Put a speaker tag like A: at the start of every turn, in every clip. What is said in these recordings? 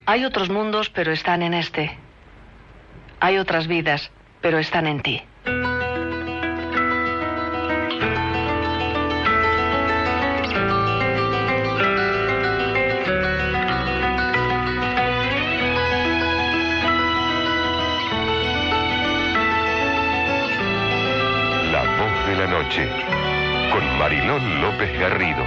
A: Hay otros mundos, pero están en este. Hay otras vidas, pero están en ti.
B: La voz de la noche, con Marilón López Garrido.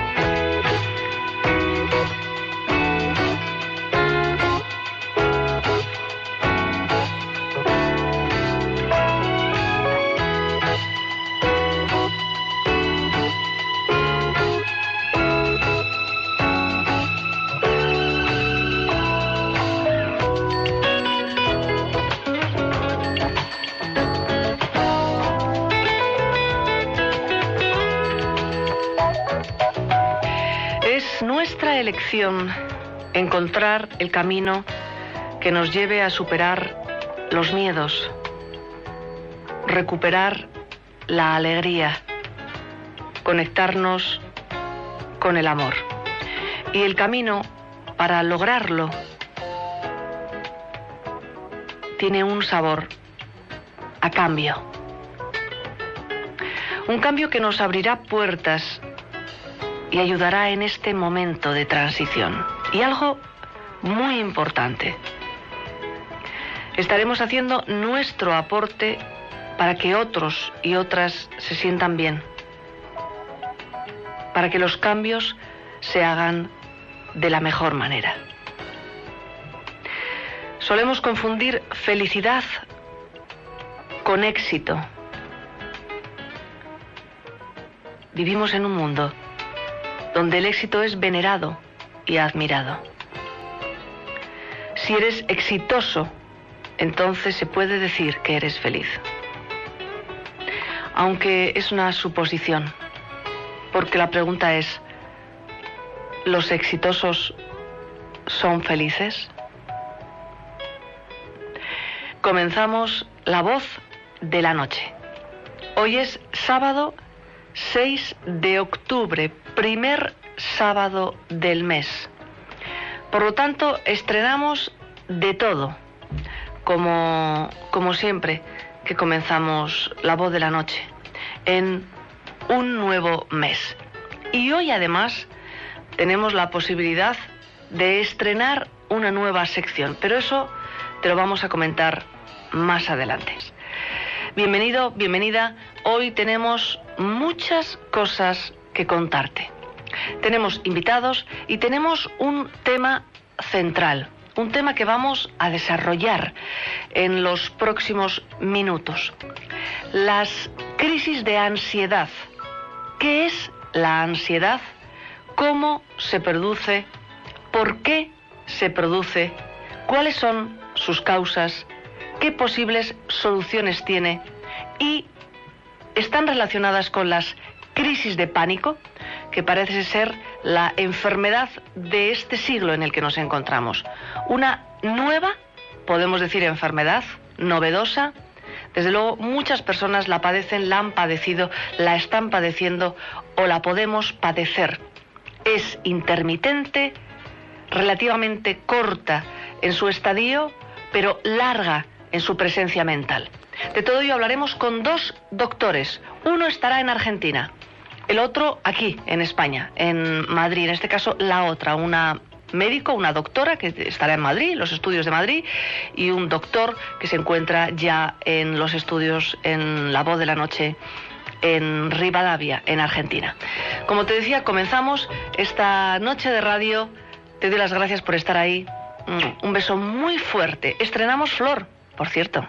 A: Nuestra elección encontrar el camino que nos lleve a superar los miedos, recuperar la alegría, conectarnos con el amor. Y el camino para lograrlo tiene un sabor a cambio. Un cambio que nos abrirá puertas y ayudará en este momento de transición. Y algo muy importante. Estaremos haciendo nuestro aporte para que otros y otras se sientan bien. Para que los cambios se hagan de la mejor manera. Solemos confundir felicidad con éxito. Vivimos en un mundo donde el éxito es venerado y admirado. Si eres exitoso, entonces se puede decir que eres feliz. Aunque es una suposición, porque la pregunta es, ¿los exitosos son felices? Comenzamos La Voz de la Noche. Hoy es sábado 6 de octubre, primer sábado del mes. Por lo tanto, estrenamos de todo, como siempre que comenzamos La Voz de la Noche, en un nuevo mes. Y hoy además tenemos la posibilidad de estrenar una nueva sección, pero eso te lo vamos a comentar más adelante. Bienvenido, bienvenida. Hoy tenemos muchas cosas que contarte. Tenemos invitados y tenemos un tema central, un tema que vamos a desarrollar en los próximos minutos. Las crisis de ansiedad. ¿Qué es la ansiedad? ¿Cómo se produce? ¿Por qué se produce? ¿Cuáles son sus causas? ¿Qué posibles soluciones tiene? Y están relacionadas con las crisis de pánico, que parece ser la enfermedad de este siglo en el que nos encontramos. Una nueva, podemos decir, enfermedad, novedosa. Desde luego, muchas personas la padecen, la han padecido, la están padeciendo o la podemos padecer. Es intermitente, relativamente corta en su estadio, pero larga en su presencia mental. De todo ello hablaremos con dos doctores. Uno estará en Argentina, el otro aquí, en España, en Madrid. En este caso, la otra, una médico, una doctora que estará en Madrid, los estudios de Madrid, y un doctor que se encuentra ya en los estudios en La Voz de la Noche en Rivadavia, en Argentina. Como te decía, comenzamos esta noche de radio. Te doy las gracias por estar ahí. Un beso muy fuerte. Estrenamos Flor, por cierto.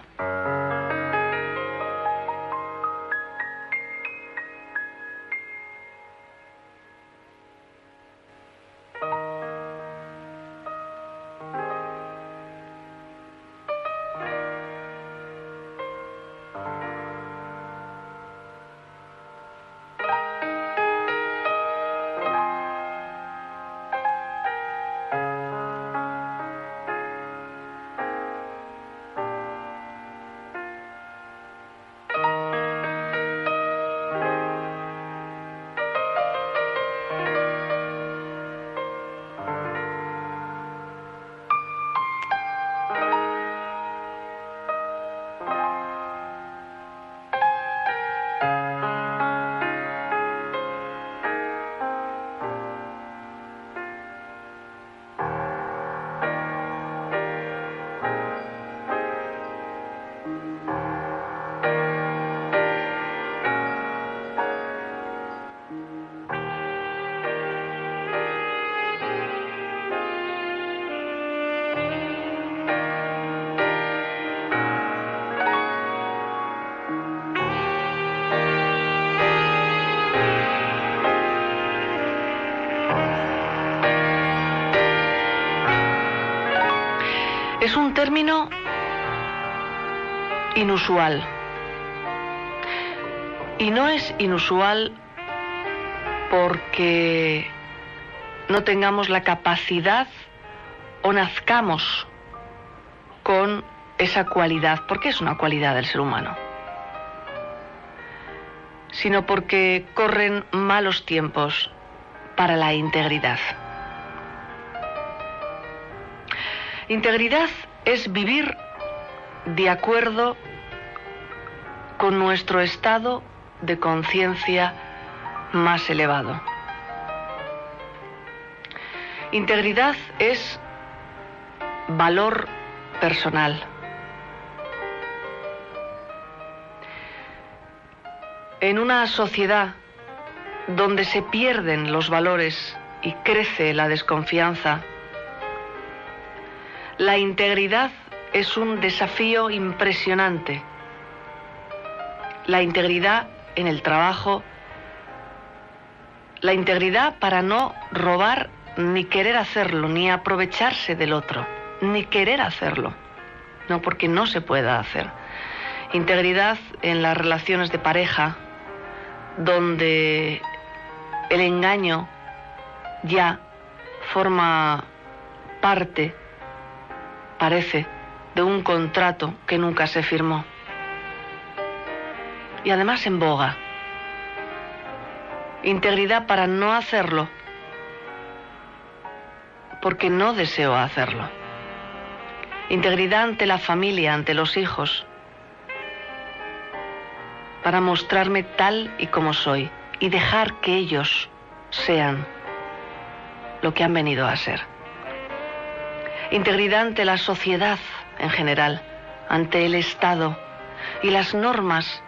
A: Es un término inusual. Y no es inusual porque no tengamos la capacidad o nazcamos con esa cualidad, porque es una cualidad del ser humano, sino porque corren malos tiempos para la integridad. Integridad es vivir de acuerdo con nuestro estado de conciencia más elevado. Integridad es valor personal. En una sociedad donde se pierden los valores y crece la desconfianza, la integridad es un desafío impresionante. La integridad en el trabajo, la integridad para no robar ni querer hacerlo, ni aprovecharse del otro, ni querer hacerlo, no porque no se pueda hacer. Integridad en las relaciones de pareja, donde el engaño ya forma parte, parece, de un contrato que nunca se firmó. Y además en boga. Integridad para no hacerlo, porque no deseo hacerlo. Integridad ante la familia, ante los hijos, para mostrarme tal y como soy y dejar que ellos sean lo que han venido a ser. Integridad ante la sociedad en general, ante el Estado y las normas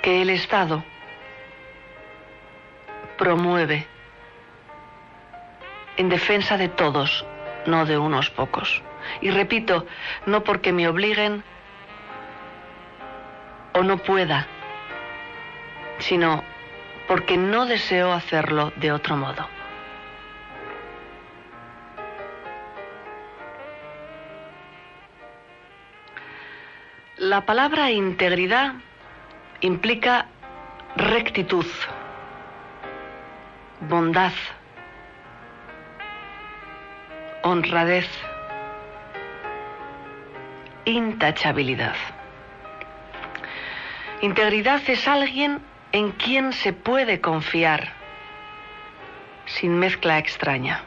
A: que el Estado promueve en defensa de todos, no de unos pocos. Y repito, no porque me obliguen o no pueda, sino porque no deseo hacerlo de otro modo. La palabra integridad implica rectitud, bondad, honradez, intachabilidad. Integridad es alguien en quien se puede confiar, sin mezcla extraña.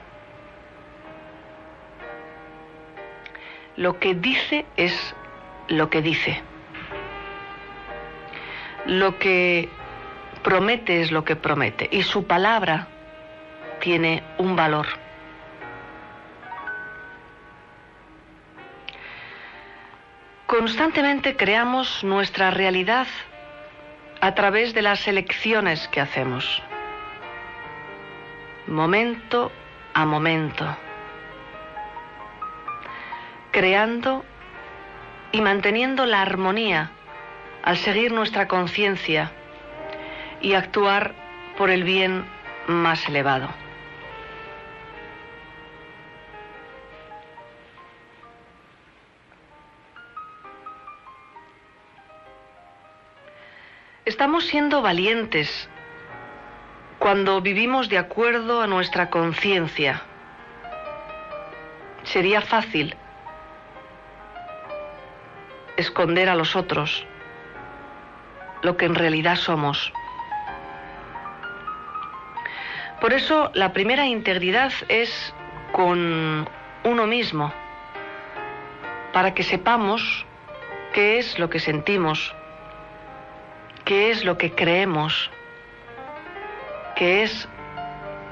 A: Lo que dice es lo que dice. Lo que promete es lo que promete. Y su palabra tiene un valor. Constantemente creamos nuestra realidad a través de las elecciones que hacemos, momento a momento, creando y manteniendo la armonía al seguir nuestra conciencia y actuar por el bien más elevado. Estamos siendo valientes cuando vivimos de acuerdo a nuestra conciencia. Sería fácil esconder a los otros lo que en realidad somos. Por eso la primera integridad es con uno mismo, para que sepamos qué es lo que sentimos, qué es lo que creemos, qué es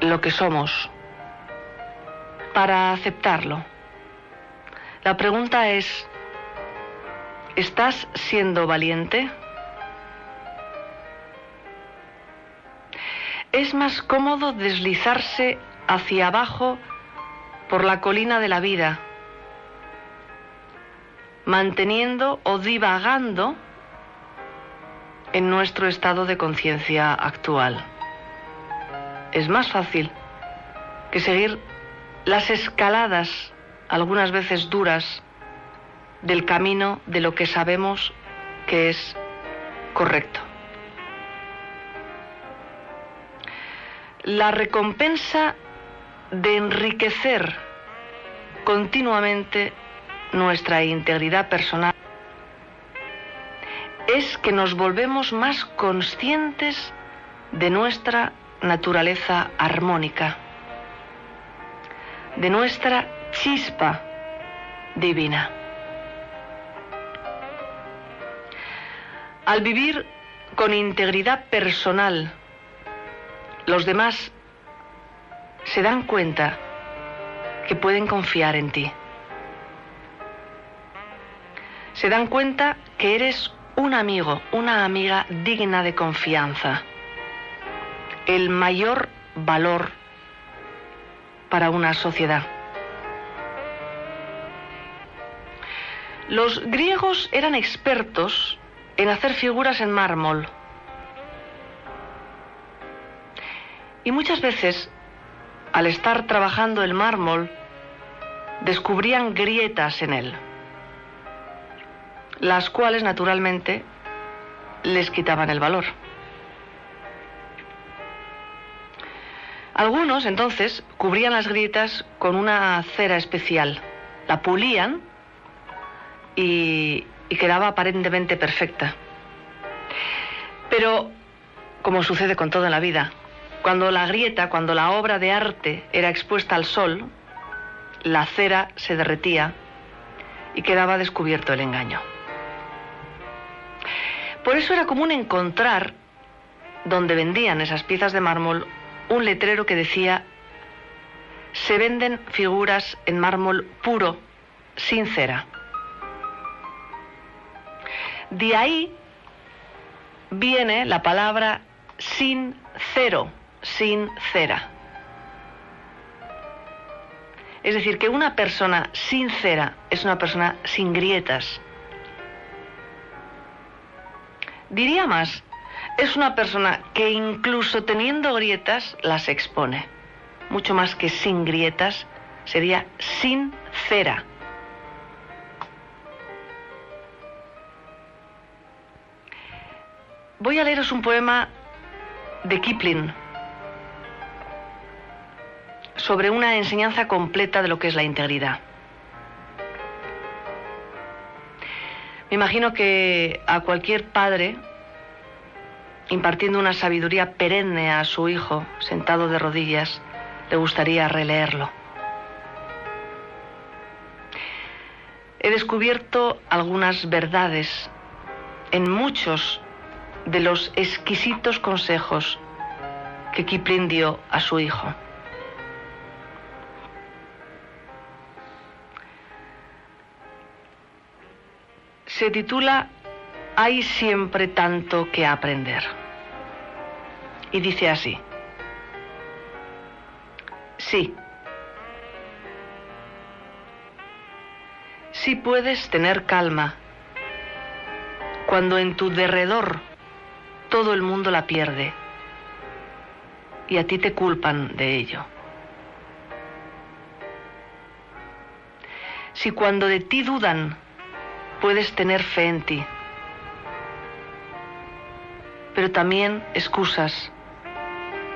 A: lo que somos, para aceptarlo. La pregunta es, ¿estás siendo valiente? Es más cómodo deslizarse hacia abajo por la colina de la vida, manteniendo o divagando en nuestro estado de conciencia actual. Es más fácil que seguir las escaladas, algunas veces duras, del camino de lo que sabemos que es correcto. La recompensa de enriquecer continuamente nuestra integridad personal es que nos volvemos más conscientes de nuestra naturaleza armónica, de nuestra chispa divina. Al vivir con integridad personal, los demás se dan cuenta que pueden confiar en ti. Se dan cuenta que eres un amigo, una amiga digna de confianza. El mayor valor para una sociedad. Los griegos eran expertos en hacer figuras en mármol. Y muchas veces, al estar trabajando el mármol, descubrían grietas en él, las cuales naturalmente les quitaban el valor. Algunos entonces cubrían las grietas con una cera especial, la pulían y quedaba aparentemente perfecta. Pero, como sucede con todo en la vida, cuando la obra de arte era expuesta al sol, la cera se derretía y quedaba descubierto el engaño. Por eso era común encontrar, donde vendían esas piezas de mármol, un letrero que decía: se venden figuras en mármol puro, sin cera. De ahí viene la palabra sincero, sin cera. Es decir, que una persona sincera es una persona sin grietas. Diría más, es una persona que incluso teniendo grietas las expone. Mucho más que sin grietas, sería sincera. Voy a leeros un poema de Kipling sobre una enseñanza completa de lo que es la integridad. Me imagino que a cualquier padre, impartiendo una sabiduría perenne a su hijo, sentado de rodillas, le gustaría releerlo. He descubierto algunas verdades en muchos de los exquisitos consejos que Kipling dio a su hijo. Se titula Hay siempre tanto que aprender. Y dice así: sí. Sí puedes tener calma cuando en tu derredor todo el mundo la pierde y a ti te culpan de ello. Si cuando de ti dudan, puedes tener fe en ti, pero también excusas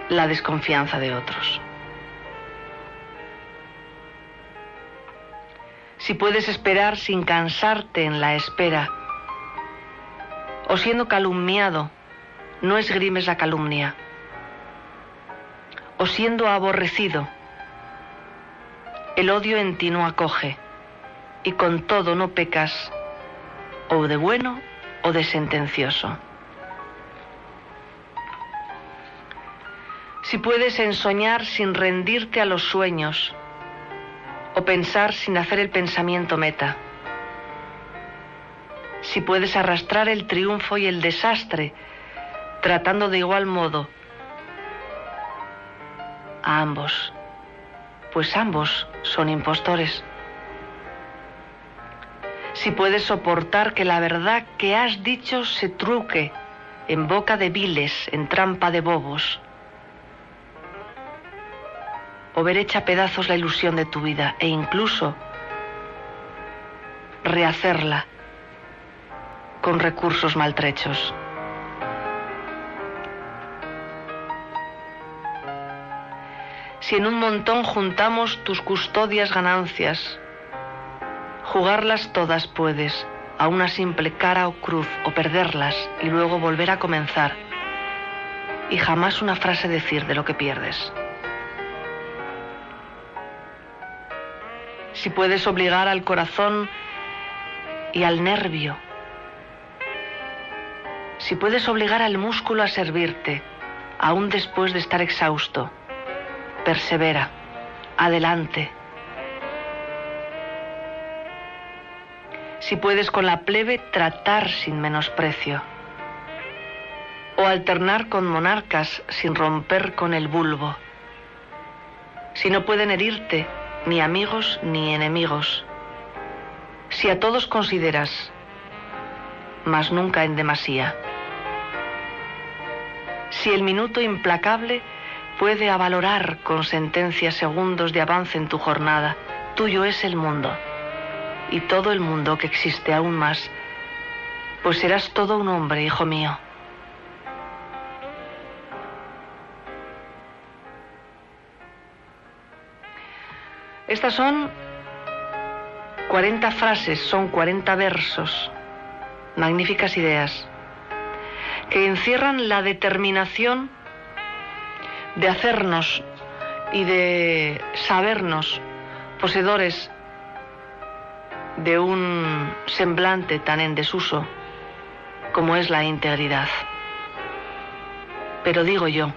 A: la desconfianza de otros. Si puedes esperar sin cansarte en la espera, o siendo calumniado, no esgrimes la calumnia, o siendo aborrecido, el odio en ti no acoge, y con todo no pecas, o de bueno o de sentencioso. Si puedes ensoñar sin rendirte a los sueños, o pensar sin hacer el pensamiento meta. Si puedes arrastrar el triunfo y el desastre, tratando de igual modo a ambos, pues ambos son impostores. Si puedes soportar que la verdad que has dicho se truque en boca de viles, en trampa de bobos, o ver hecha a pedazos la ilusión de tu vida, e incluso rehacerla con recursos maltrechos. Si en un montón juntamos tus custodias ganancias, jugarlas todas puedes, a una simple cara o cruz, o perderlas y luego volver a comenzar, y jamás una frase decir de lo que pierdes. Si puedes obligar al corazón y al nervio, si puedes obligar al músculo a servirte, aún después de estar exhausto, persevera, adelante. Si puedes con la plebe tratar sin menosprecio, o alternar con monarcas sin romper con el vulgo. Si no pueden herirte ni amigos ni enemigos. Si a todos consideras, mas nunca en demasía. Si el minuto implacable puede avalorar con sentencias segundos de avance en tu jornada, tuyo es el mundo, y todo el mundo que existe aún más, pues serás todo un hombre, hijo mío. Estas son 40 frases, son 40 versos, magníficas ideas, que encierran la determinación de hacernos y de sabernos poseedores de un semblante tan en desuso como es la integridad. Pero digo yo,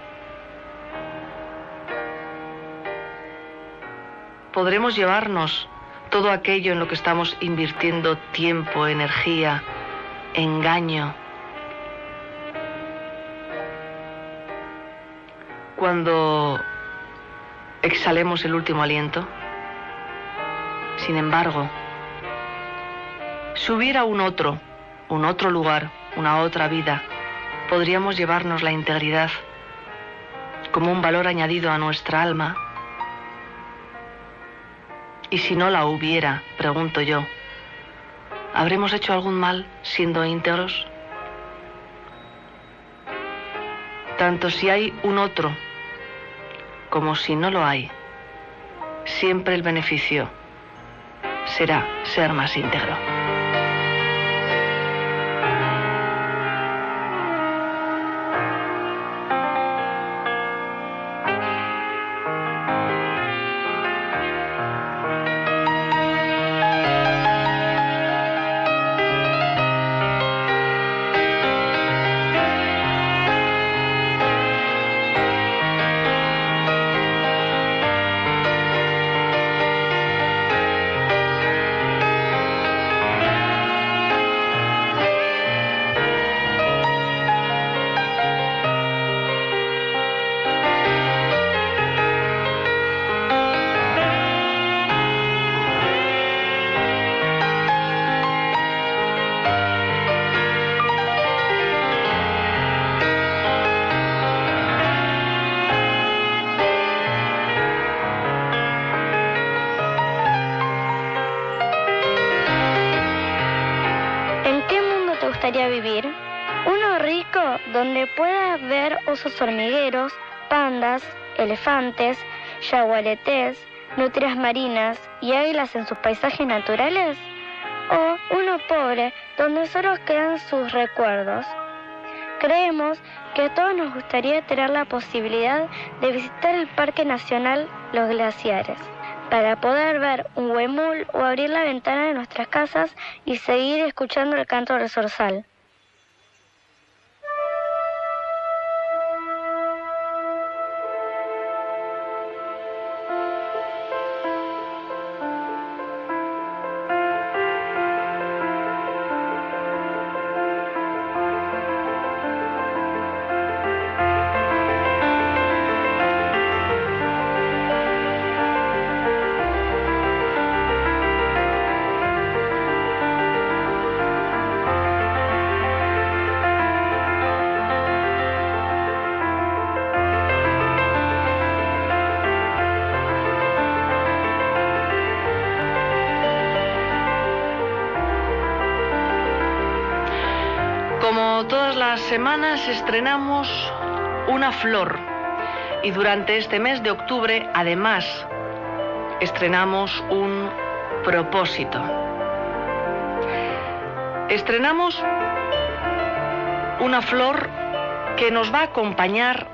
A: ¿podremos llevarnos todo aquello en lo que estamos invirtiendo tiempo, energía, engaño, cuando exhalemos el último aliento? Sin embargo, si hubiera un otro lugar, una otra vida, podríamos llevarnos la integridad como un valor añadido a nuestra alma. Y si no la hubiera, pregunto yo, ¿habremos hecho algún mal siendo íntegros? Tanto si hay un otro como si no lo hay, siempre el beneficio será ser más íntegro.
C: Vivir uno rico donde pueda ver osos hormigueros, pandas, elefantes, yaguaretés, nutrias marinas y águilas en sus paisajes naturales, o uno pobre donde solo quedan sus recuerdos. Creemos que a todos nos gustaría tener la posibilidad de visitar el Parque Nacional Los Glaciares, para poder ver un huemul o abrir la ventana de nuestras casas y seguir escuchando el canto del zorzal.
A: semanas estrenamos una flor y durante este mes de octubre además estrenamos un propósito. Estrenamos una flor que nos va a acompañar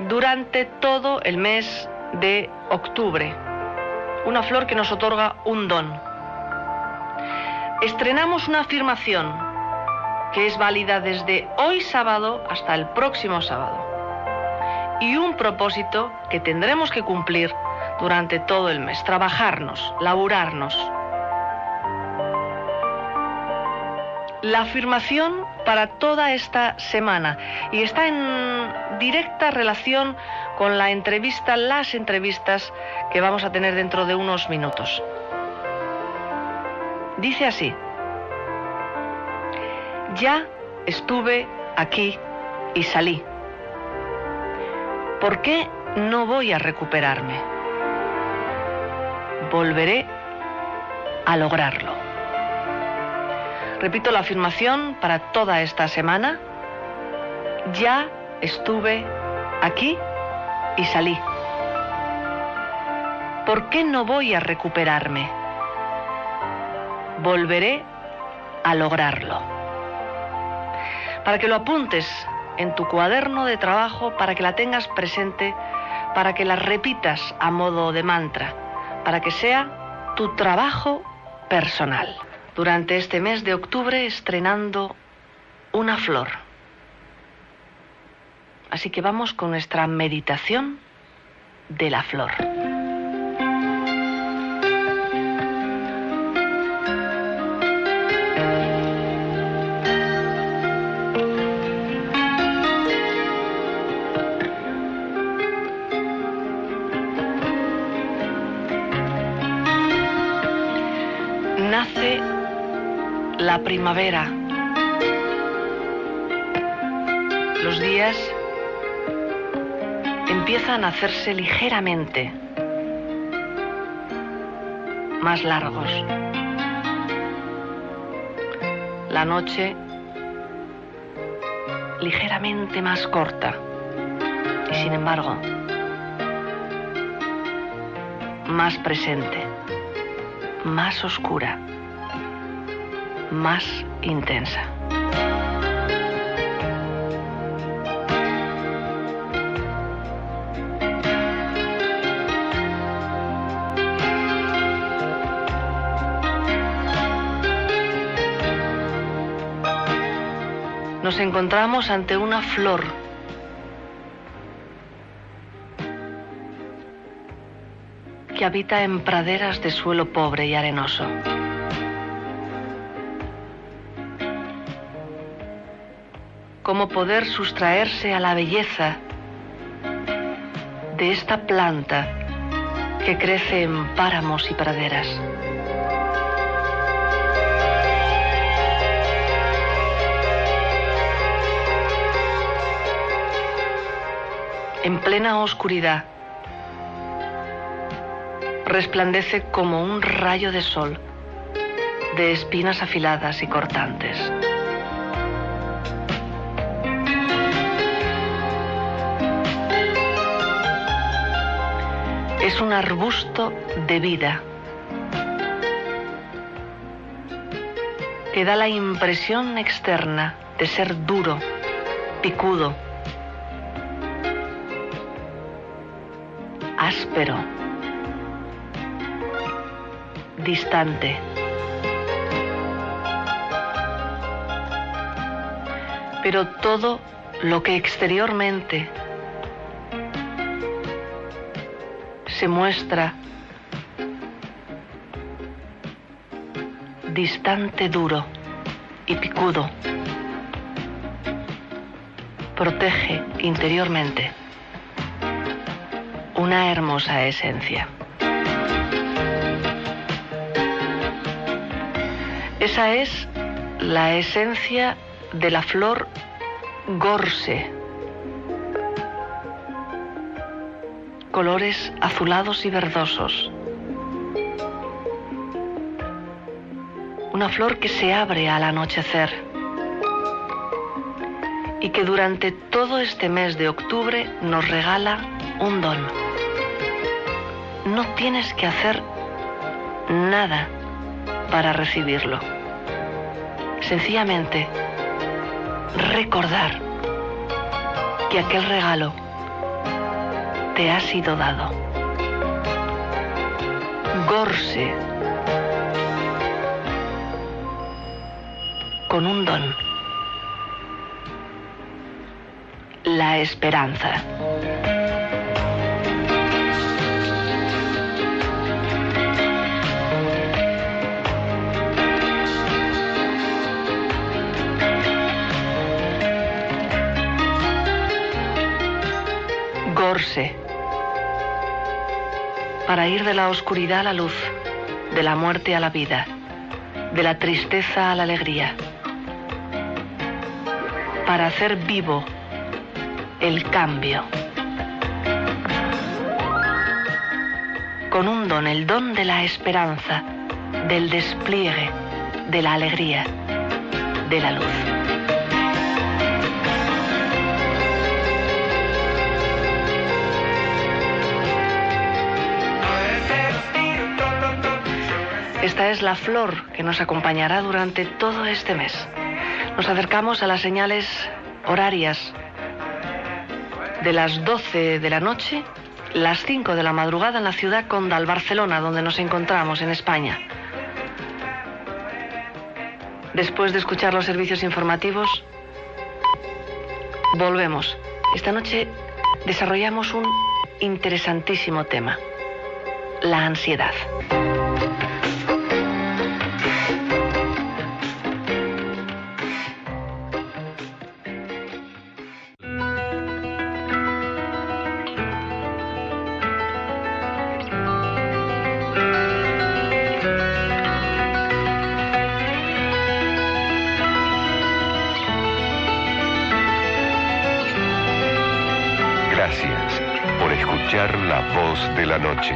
A: durante todo el mes de octubre. Una flor que nos otorga un don. Estrenamos una afirmación que es válida desde hoy sábado hasta el próximo sábado. Y un propósito que tendremos que cumplir durante todo el mes. Trabajarnos, laburarnos. La afirmación para toda esta semana y está en directa relación con las entrevistas que vamos a tener dentro de unos minutos. Dice así: ya estuve aquí y salí. ¿Por qué no voy a recuperarme? Volveré a lograrlo. Repito la afirmación para toda esta semana. Ya estuve aquí y salí. ¿Por qué no voy a recuperarme? Volveré a lograrlo. Para que lo apuntes en tu cuaderno de trabajo, para que la tengas presente, para que la repitas a modo de mantra, para que sea tu trabajo personal. Durante este mes de octubre estrenando una flor. Así que vamos con nuestra meditación de la flor. Nace la primavera. Los días empiezan a hacerse ligeramente más largos. La noche ligeramente más corta. Y sin embargo, más presente, más oscura, más intensa. Nos encontramos ante una flor que habita en praderas de suelo pobre y arenoso. ¿Cómo poder sustraerse a la belleza de esta planta que crece en páramos y praderas? En plena oscuridad, resplandece como un rayo de sol, de espinas afiladas y cortantes. Es un arbusto de vida que da la impresión externa de ser duro, picudo, áspero, distante. Pero todo lo que exteriormente se muestra distante, duro y picudo, protege interiormente una hermosa esencia. Esa es la esencia de la flor gorse. Colores azulados y verdosos. Una flor que se abre al anochecer y que durante todo este mes de octubre nos regala un don. No tienes que hacer nada para recibirlo. Sencillamente recordar que aquel regalo te ha sido dado. Gorse con un don. La esperanza. Gorse. Para ir de la oscuridad a la luz, de la muerte a la vida, de la tristeza a la alegría. Para hacer vivo el cambio. Con un don, el don de la esperanza, del despliegue, de la alegría, de la luz. Esta es la flor que nos acompañará durante todo este mes. Nos acercamos a las señales horarias de las 12 de la noche, las 5 de la madrugada en la ciudad condal, Barcelona, donde nos encontramos, en España. Después de escuchar los servicios informativos, volvemos. Esta noche desarrollamos un interesantísimo tema: la ansiedad.
B: Gracias por escuchar La Voz de la Noche.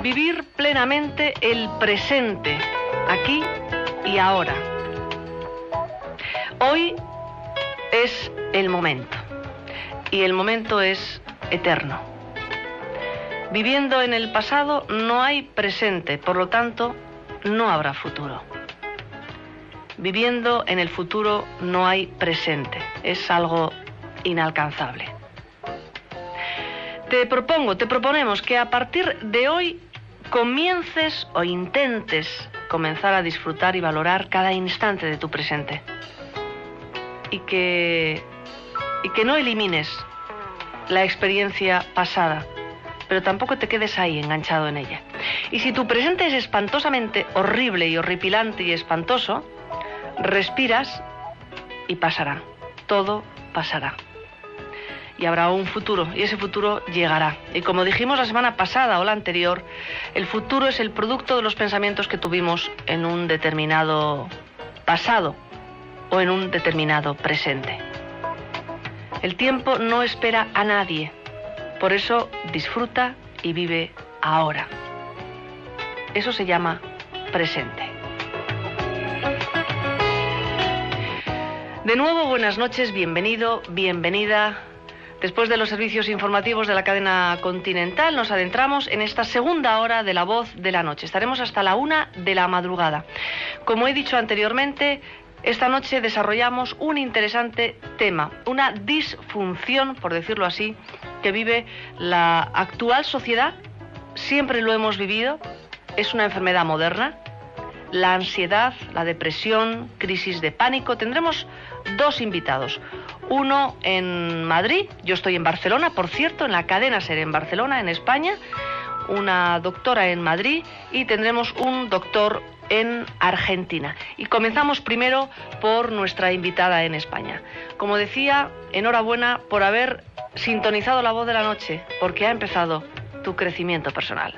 A: Vivir plenamente el presente, aquí y ahora. Hoy es el momento, y el momento es eterno. Viviendo en el pasado no hay presente, por lo tanto, no habrá futuro. Viviendo en el futuro no hay presente, es algo inalcanzable. Te proponemos que a partir de hoy comiences o intentes comenzar a disfrutar y valorar cada instante de tu presente. Y que no elimines la experiencia pasada, pero tampoco te quedes ahí enganchado en ella. Y si tu presente es espantosamente horrible y horripilante y espantoso, respiras y pasará. Todo pasará. Y habrá un futuro, y ese futuro llegará. Y como dijimos la semana pasada o la anterior, el futuro es el producto de los pensamientos que tuvimos en un determinado pasado o en un determinado presente. El tiempo no espera a nadie, por eso disfruta y vive ahora. Eso se llama presente. De nuevo, buenas noches, bienvenido, bienvenida. Después de los servicios informativos de la cadena Continental, nos adentramos en esta segunda hora de La Voz de la Noche. Estaremos hasta la 1 de la madrugada. Como he dicho anteriormente, esta noche desarrollamos un interesante tema, una disfunción, por decirlo así, que vive la actual sociedad. Siempre lo hemos vivido, es una enfermedad moderna. La ansiedad, la depresión, crisis de pánico. Tendremos dos invitados. Uno en Madrid, yo estoy en Barcelona, por cierto, en la cadena SER en Barcelona, en España, una doctora en Madrid y tendremos un doctor en Argentina. Y comenzamos primero por nuestra invitada en España. Como decía, enhorabuena por haber sintonizado La Voz de la Noche, porque ha empezado tu crecimiento personal.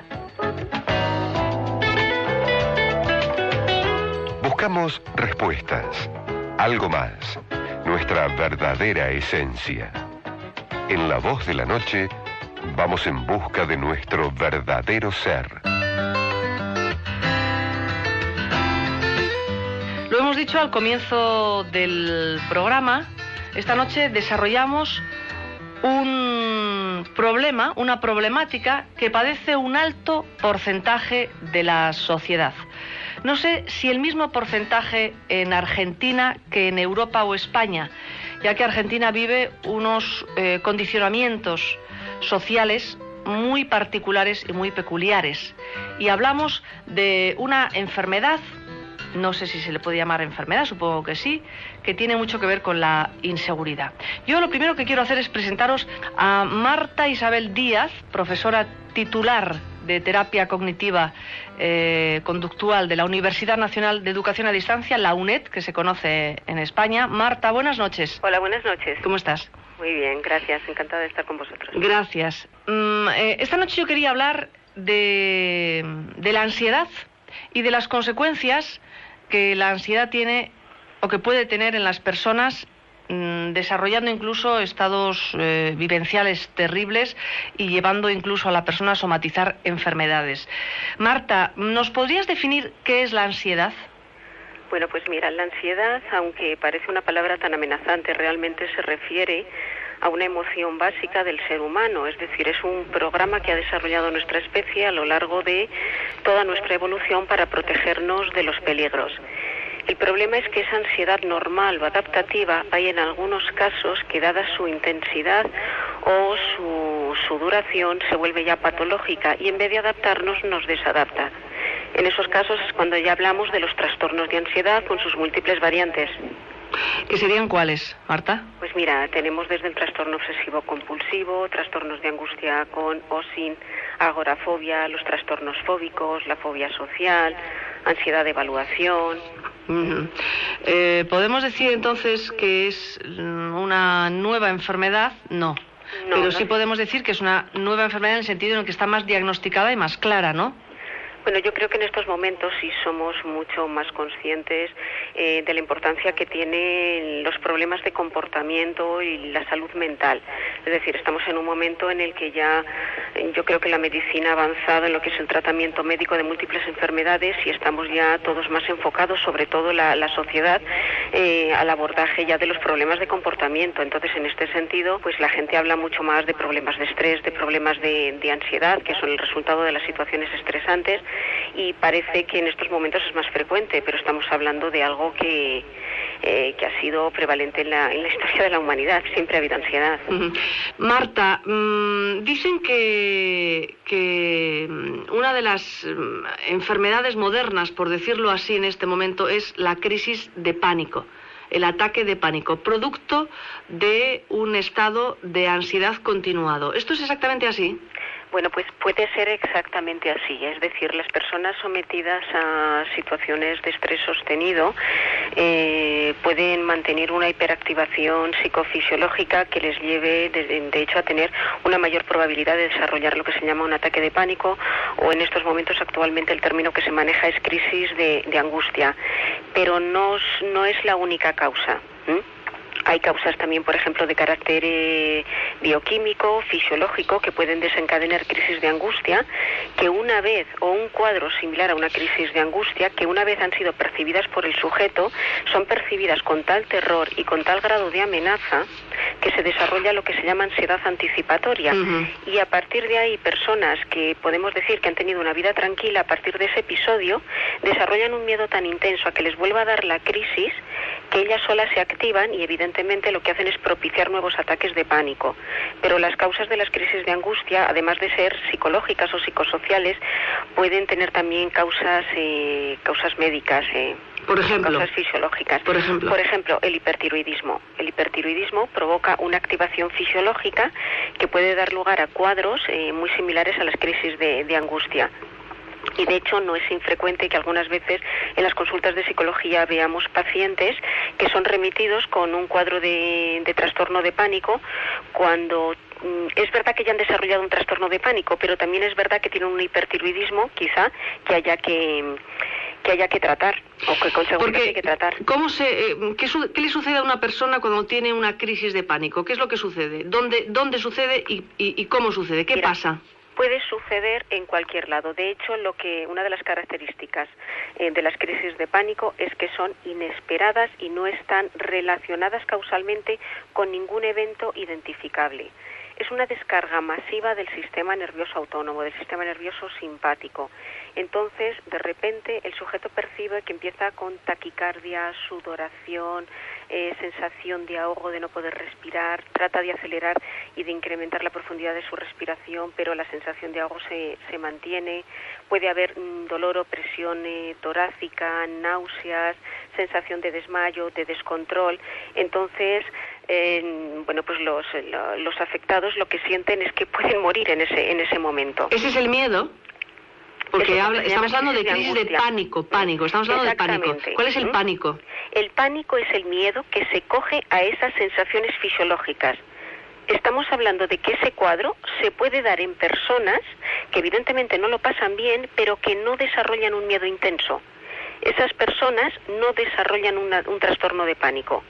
B: Buscamos respuestas, algo más, nuestra verdadera esencia. En La Voz de la Noche vamos en busca de nuestro verdadero ser.
A: Lo hemos dicho al comienzo del programa, esta noche desarrollamos un problema, una problemática que padece un alto porcentaje de la sociedad. No sé si el mismo porcentaje en Argentina que en Europa o España, ya que Argentina vive unos condicionamientos sociales muy particulares y muy peculiares. Y hablamos de una enfermedad, no sé si se le puede llamar enfermedad, supongo que sí, que tiene mucho que ver con la inseguridad. Yo lo primero que quiero hacer es presentaros a Marta Isabel Díaz, profesora titular de terapia cognitiva conductual de la Universidad Nacional de Educación a Distancia, la UNED, que se conoce en España. Marta, buenas noches.
D: Hola, buenas noches.
A: ¿Cómo estás?
D: Muy bien, gracias. Encantada de estar con vosotros.
A: Gracias. Esta noche yo quería hablar de la ansiedad y de las consecuencias que la ansiedad tiene o que puede tener en las personas, desarrollando incluso estados vivenciales terribles y llevando incluso a la persona a somatizar enfermedades. Marta, ¿nos podrías definir qué es la ansiedad?
D: Bueno, pues mira, la ansiedad, aunque parece una palabra tan amenazante, realmente se refiere a una emoción básica del ser humano, es decir, es un programa que ha desarrollado nuestra especie a lo largo de toda nuestra evolución para protegernos de los peligros. El problema es que esa ansiedad normal o adaptativa hay en algunos casos que, dada su intensidad o su duración, se vuelve ya patológica y en vez de adaptarnos nos desadapta. En esos casos es cuando ya hablamos de los trastornos de ansiedad con sus múltiples variantes.
A: ¿Qué serían cuáles, Marta?
D: Pues mira, tenemos desde el trastorno obsesivo-compulsivo, trastornos de angustia con o sin agorafobia, los trastornos fóbicos, la fobia social, ansiedad de evaluación.
A: ¿Podemos decir entonces que es una nueva enfermedad? No. Pero sí podemos decir que es una nueva enfermedad en el sentido en el que está más diagnosticada y más clara, ¿no?
D: Bueno, yo creo que en estos momentos sí somos mucho más conscientes de la importancia que tienen los problemas de comportamiento y la salud mental. Es decir, estamos en un momento en el que ya yo creo que la medicina ha avanzado en lo que es el tratamiento médico de múltiples enfermedades y estamos ya todos más enfocados, sobre todo la sociedad, al abordaje ya de los problemas de comportamiento. Entonces, en este sentido, pues la gente habla mucho más de problemas de estrés, de problemas de ansiedad, que son el resultado de las situaciones estresantes, y parece que en estos momentos es más frecuente, pero estamos hablando de algo que ha sido prevalente en la historia de la humanidad. Siempre ha habido ansiedad.
A: Marta, dicen que una de las enfermedades modernas, por decirlo así en este momento, es la crisis de pánico, el ataque de pánico, producto de un estado de ansiedad continuado. ¿Esto es exactamente así?
D: Bueno, pues puede ser exactamente así, es decir, las personas sometidas a situaciones de estrés sostenido pueden mantener una hiperactivación psicofisiológica que les lleve, de hecho, a tener una mayor probabilidad de desarrollar lo que se llama un ataque de pánico, o en estos momentos actualmente el término que se maneja es crisis de angustia, pero no es la única causa. Hay causas también, por ejemplo, de carácter bioquímico, fisiológico, que pueden desencadenar crisis de angustia, que una vez, o un cuadro similar a una crisis de angustia, que una vez han sido percibidas por el sujeto, son percibidas con tal terror y con tal grado de amenaza que se desarrolla lo que se llama ansiedad anticipatoria. Y a partir de ahí, personas que podemos decir que han tenido una vida tranquila, a partir de ese episodio, desarrollan un miedo tan intenso a que les vuelva a dar la crisis, que ellas solas se activan y evidentemente lo que hacen es propiciar nuevos ataques de pánico. Pero las causas de las crisis de angustia, además de ser psicológicas o psicosociales, pueden tener también causas médicas,
A: por ejemplo,
D: causas fisiológicas.
A: Por ejemplo,
D: el hipertiroidismo. El hipertiroidismo provoca una activación fisiológica que puede dar lugar a cuadros muy similares a las crisis de angustia. Y de hecho no es infrecuente que algunas veces en las consultas de psicología veamos pacientes que son remitidos con un cuadro de trastorno de pánico, cuando es verdad que ya han desarrollado un trastorno de pánico, pero también es verdad que tienen un hipertiroidismo, quizá, que haya que que haya que tratar, o que con seguridad hay que tratar.
A: ¿Qué le sucede a una persona cuando tiene una crisis de pánico? ¿Qué es lo que sucede? ¿Dónde sucede y cómo sucede? ¿Qué pasa?
D: Puede suceder en cualquier lado. De hecho, una de las características de las crisis de pánico es que son inesperadas y no están relacionadas causalmente con ningún evento identificable. Es una descarga masiva del sistema nervioso autónomo, del sistema nervioso simpático. Entonces, de repente, el sujeto percibe que empieza con taquicardia, sudoración, sensación de ahogo, de no poder respirar, trata de acelerar y de incrementar la profundidad de su respiración, pero la sensación de ahogo se mantiene. Puede haber dolor o presión torácica, náuseas, sensación de desmayo, de descontrol. Entonces, pues los afectados lo que sienten es que pueden morir en ese momento.
A: ¿Ese es el miedo? Porque estamos hablando de crisis de pánico, estamos hablando de pánico. ¿Cuál es el pánico?
D: El pánico es el miedo que se coge a esas sensaciones fisiológicas. Estamos hablando de que ese cuadro se puede dar en personas que evidentemente no lo pasan bien, pero que no desarrollan un miedo intenso. Esas personas no desarrollan un trastorno de pánico.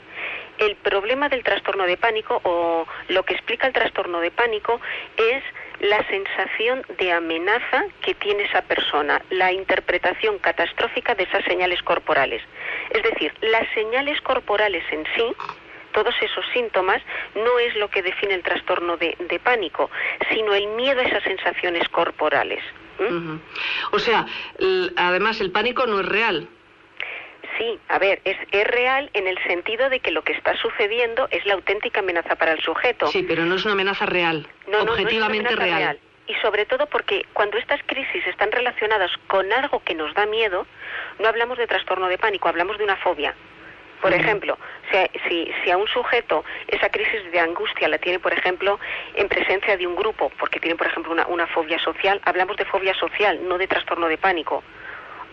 D: El problema del trastorno de pánico, o lo que explica el trastorno de pánico, es la sensación de amenaza que tiene esa persona, la interpretación catastrófica de esas señales corporales. Es decir, las señales corporales en sí, todos esos síntomas, no es lo que define el trastorno de pánico, sino el miedo a esas sensaciones corporales.
A: O sea, además el pánico no es real.
D: Sí, a ver, es real en el sentido de que lo que está sucediendo es la auténtica amenaza para el sujeto.
A: Sí, pero no es una amenaza real, objetivamente
D: no es una amenaza real. Y sobre todo porque cuando estas crisis están relacionadas con algo que nos da miedo, no hablamos de trastorno de pánico, hablamos de una fobia. Por ejemplo, si a un sujeto esa crisis de angustia la tiene, por ejemplo, en presencia de un grupo, porque tiene, por ejemplo, una fobia social, hablamos de fobia social, no de trastorno de pánico.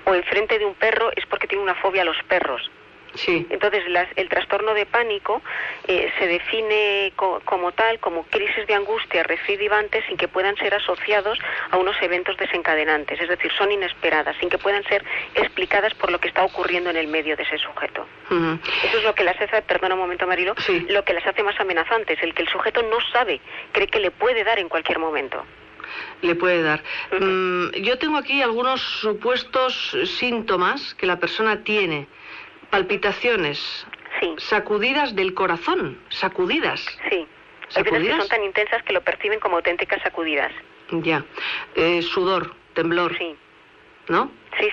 D: O enfrente de un perro es porque tiene una fobia a los perros.
A: Sí.
D: Entonces, el trastorno de pánico se define como tal, como crisis de angustia recidivantes sin que puedan ser asociados a unos eventos desencadenantes, es decir, son inesperadas, sin que puedan ser explicadas por lo que está ocurriendo en el medio de ese sujeto. Eso es lo que las hace, perdona un momento, Marilo, lo que las hace más amenazantes, el que el sujeto no sabe, cree que le puede dar en cualquier momento.
A: Le puede dar. Yo tengo aquí algunos supuestos síntomas que la persona tiene. Palpitaciones, sacudidas del corazón, sacudidas.
D: Sí, hay veces que son tan intensas que lo perciben como auténticas sacudidas.
A: Ya. Sudor, temblor.
D: Sí.
A: ¿No?
D: Sí.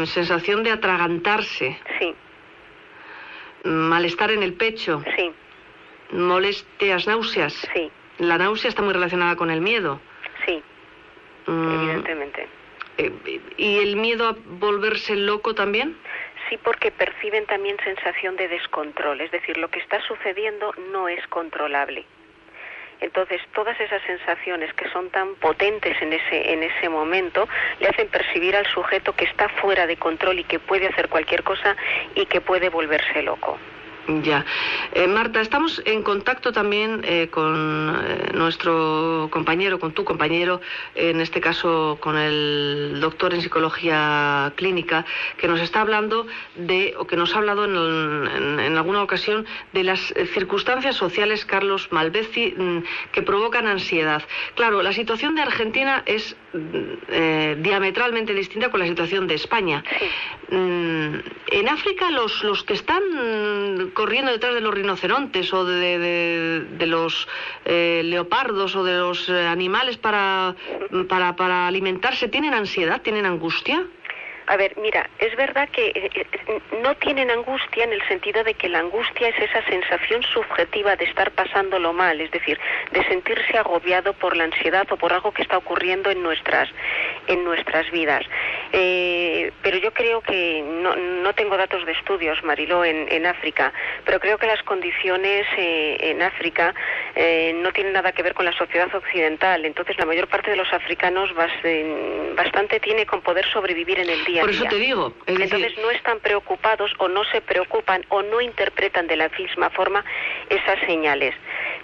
A: Sensación de atragantarse.
D: Sí.
A: Malestar en el pecho.
D: Sí.
A: Molestias, náuseas.
D: Sí.
A: La náusea está muy relacionada con el miedo.
D: Sí, evidentemente.
A: ¿Y el miedo a volverse loco también?
D: Sí, porque perciben también sensación de descontrol, es decir, lo que está sucediendo no es controlable. Entonces, todas esas sensaciones que son tan potentes en ese momento le hacen percibir al sujeto que está fuera de control y que puede hacer cualquier cosa y que puede volverse loco.
A: Ya. Marta, estamos en contacto también con nuestro compañero, con tu compañero, en este caso con el doctor en psicología clínica, que nos está hablando o que nos ha hablado en alguna ocasión de las circunstancias sociales, Carlos Malvezzi, que provocan ansiedad. Claro, la situación de Argentina es diametralmente distinta con la situación de España. En África los que están corriendo detrás de los rinocerontes o de los leopardos o de los animales para alimentarse, ¿tienen ansiedad? ¿Tienen angustia?
D: A ver, mira, es verdad que no tienen angustia en el sentido de que la angustia es esa sensación subjetiva de estar pasándolo mal, es decir, de sentirse agobiado por la ansiedad o por algo que está ocurriendo en nuestras vidas. Pero yo creo que no tengo datos de estudios, Mariló, en África, pero creo que las condiciones en África no tienen nada que ver con la sociedad occidental. Entonces, la mayor parte de los africanos bastante tiene con poder sobrevivir en el día.
A: Por eso te digo.
D: Entonces no están preocupados o no se preocupan o no interpretan de la misma forma esas señales.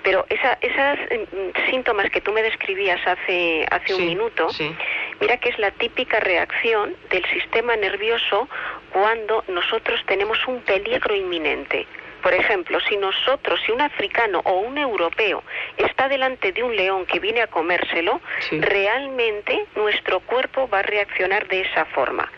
D: Pero esas síntomas que tú me describías hace un minuto, Mira que es la típica reacción del sistema nervioso cuando nosotros tenemos un peligro inminente. Por ejemplo, si un africano o un europeo está delante de un león que viene a comérselo, sí, realmente nuestro cuerpo va a reaccionar de esa forma.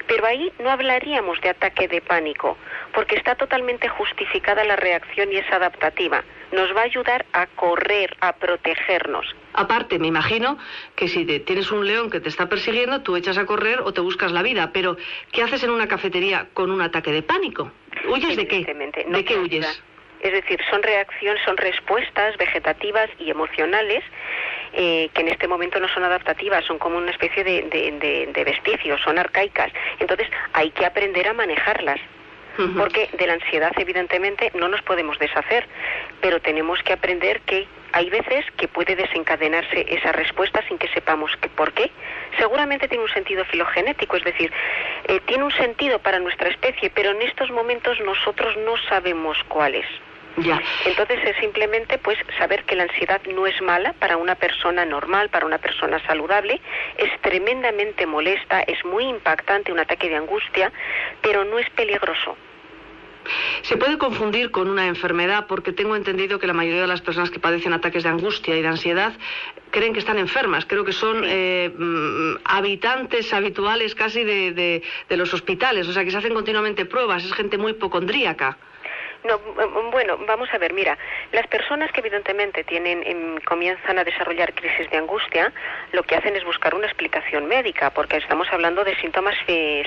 D: Pero ahí no hablaríamos de ataque de pánico, porque está totalmente justificada la reacción y es adaptativa. Nos va a ayudar a correr, a protegernos.
A: Aparte, me imagino que si tienes un león que te está persiguiendo, tú echas a correr o te buscas la vida. Pero, ¿qué haces en una cafetería con un ataque de pánico? ¿Huyes de qué?
D: No ¿de qué huyes? Es decir, son reacciones, son respuestas vegetativas y emocionales que en este momento no son adaptativas, son como una especie de vestigios, son arcaicas. Entonces, hay que aprender a manejarlas. Porque de la ansiedad, evidentemente, no nos podemos deshacer, pero tenemos que aprender que hay veces que puede desencadenarse esa respuesta sin que sepamos por qué. Seguramente tiene un sentido filogenético, es decir, tiene un sentido para nuestra especie, pero en estos momentos nosotros no sabemos cuál es.
A: Ya.
D: Entonces es simplemente pues saber que la ansiedad no es mala para una persona normal, para una persona saludable, es tremendamente molesta, es muy impactante un ataque de angustia, pero no es peligroso.
A: Se puede confundir con una enfermedad porque tengo entendido que la mayoría de las personas que padecen ataques de angustia y de ansiedad creen que están enfermas. Creo que son habitantes habituales casi de los hospitales, o sea que se hacen continuamente pruebas, es gente muy hipocondríaca.
D: No, bueno, vamos a ver, mira, las personas que evidentemente comienzan a desarrollar crisis de angustia, lo que hacen es buscar una explicación médica, porque estamos hablando de síntomas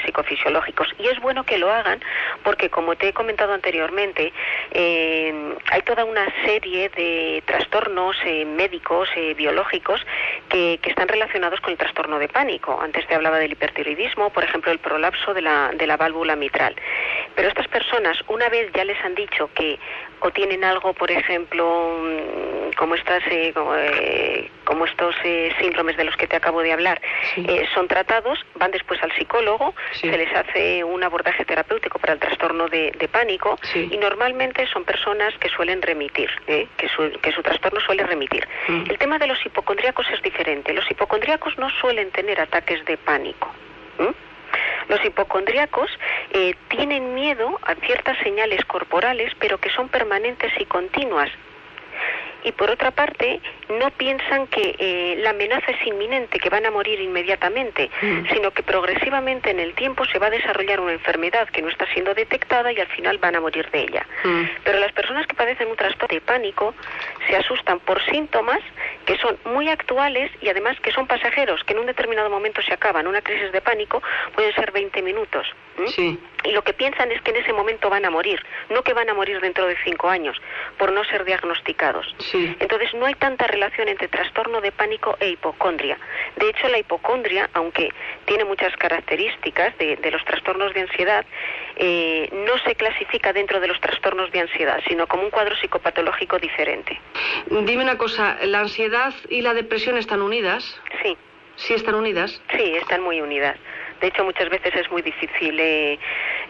D: psicofisiológicos, y es bueno que lo hagan, porque como te he comentado anteriormente, hay toda una serie de trastornos médicos, biológicos, que están relacionados con el trastorno de pánico. Antes te hablaba del hipertiroidismo, por ejemplo, el prolapso de la válvula mitral. Pero estas personas, una vez ya les han dicho que o tienen algo, por ejemplo, como estos síndromes de los que te acabo de hablar, sí, son tratados, van después al psicólogo, sí, se les hace un abordaje terapéutico para el trastorno de pánico, sí, y normalmente son personas que suelen remitir, que su trastorno suele remitir. El tema de los hipocondríacos es diferente. Los hipocondríacos no suelen tener ataques de pánico. Los hipocondríacos tienen miedo a ciertas señales corporales, pero que son permanentes y continuas. Y por otra parte, no piensan que la amenaza es inminente, que van a morir inmediatamente, sino que progresivamente en el tiempo se va a desarrollar una enfermedad que no está siendo detectada y al final van a morir de ella. Pero las personas que padecen un trastorno de pánico se asustan por síntomas que son muy actuales y además que son pasajeros, que en un determinado momento se acaban. Una crisis de pánico pueden ser 20 minutos.
A: Sí.
D: Y lo que piensan es que en ese momento van a morir, no que van a morir dentro de 5 años, por no ser diagnosticados.
A: Sí.
D: Entonces no hay tanta relación entre trastorno de pánico e hipocondria. De hecho, la hipocondria, aunque tiene muchas características de los trastornos de ansiedad, no se clasifica dentro de los trastornos de ansiedad, sino como un cuadro psicopatológico diferente.
A: Dime una cosa, ¿la ansiedad y la depresión están unidas?
D: Sí.
A: ¿Sí están unidas?
D: Sí, están muy unidas. De hecho, muchas veces es muy difícil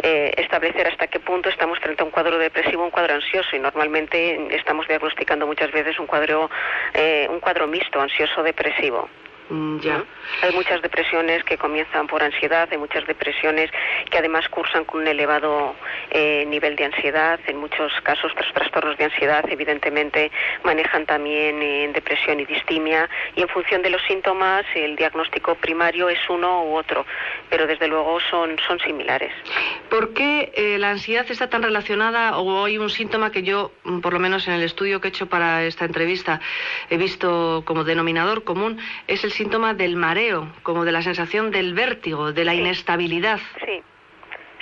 D: establecer hasta qué punto estamos frente a un cuadro depresivo o un cuadro ansioso, y normalmente estamos diagnosticando muchas veces un cuadro mixto, ansioso-depresivo.
A: Ya.
D: Hay muchas depresiones que comienzan por ansiedad, hay muchas depresiones que además cursan con un elevado nivel de ansiedad. En muchos casos, los trastornos de ansiedad evidentemente manejan también depresión y distimia, y en función de los síntomas el diagnóstico primario es uno u otro, pero desde luego son similares.
A: ¿Por qué la ansiedad está tan relacionada, o hay un síntoma que yo, por lo menos en el estudio que he hecho para esta entrevista, he visto como denominador común, es el síntoma del mareo, como de la sensación del vértigo, de la inestabilidad?
D: Sí,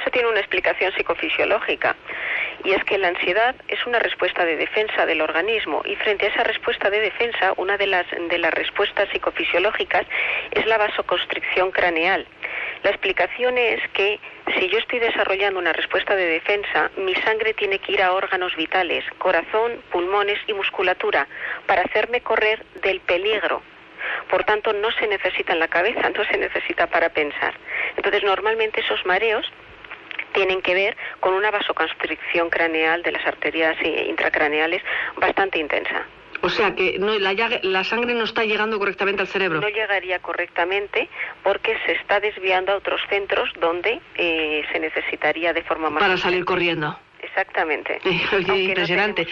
D: eso tiene una explicación psicofisiológica, y es que la ansiedad es una respuesta de defensa del organismo, y frente a esa respuesta de defensa, una de las respuestas psicofisiológicas es la vasoconstricción craneal. La explicación es que si yo estoy desarrollando una respuesta de defensa, mi sangre tiene que ir a órganos vitales, corazón, pulmones y musculatura, para hacerme correr del peligro. Por tanto, no se necesita en la cabeza, no se necesita para pensar. Entonces, normalmente esos mareos tienen que ver con una vasoconstricción craneal de las arterias intracraneales bastante intensa.
A: O sea que la sangre no está llegando correctamente al cerebro.
D: No llegaría correctamente porque se está desviando a otros centros donde se necesitaría de forma más...
A: Para salir corriendo.
D: Exactamente.
A: Impresionante.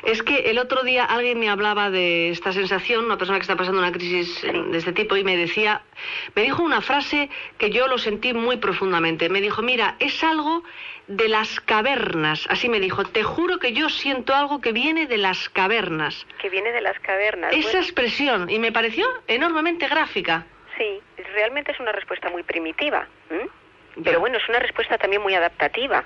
A: Es que el otro día alguien me hablaba de esta sensación, una persona que está pasando una crisis de este tipo, y me dijo una frase que yo lo sentí muy profundamente. Me dijo, mira, es algo de las cavernas. Así me dijo, te juro que yo siento algo que viene de las cavernas.
D: Que viene de las cavernas.
A: Esa expresión, y me pareció enormemente gráfica.
D: Sí, realmente es una respuesta muy primitiva. Pero bueno, es una respuesta también muy adaptativa.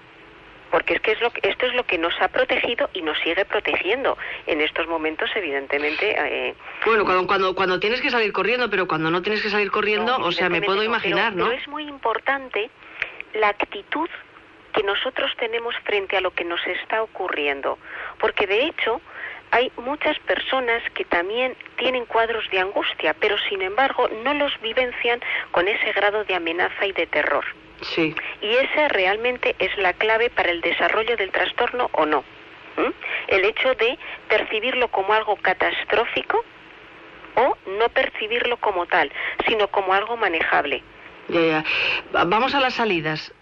D: Porque es que esto es lo que nos ha protegido y nos sigue protegiendo. En estos momentos, evidentemente...
A: Bueno, cuando tienes que salir corriendo, pero cuando no tienes que salir corriendo, o sea, me puedo imaginar, ¿no?
D: Pero es muy importante la actitud que nosotros tenemos frente a lo que nos está ocurriendo. Porque de hecho, hay muchas personas que también tienen cuadros de angustia, pero sin embargo no los vivencian con ese grado de amenaza y de terror.
A: Sí.
D: Y esa realmente es la clave para el desarrollo del trastorno o no. El hecho de percibirlo como algo catastrófico o no percibirlo como tal, sino como algo manejable.
A: Ya. Vamos a las salidas.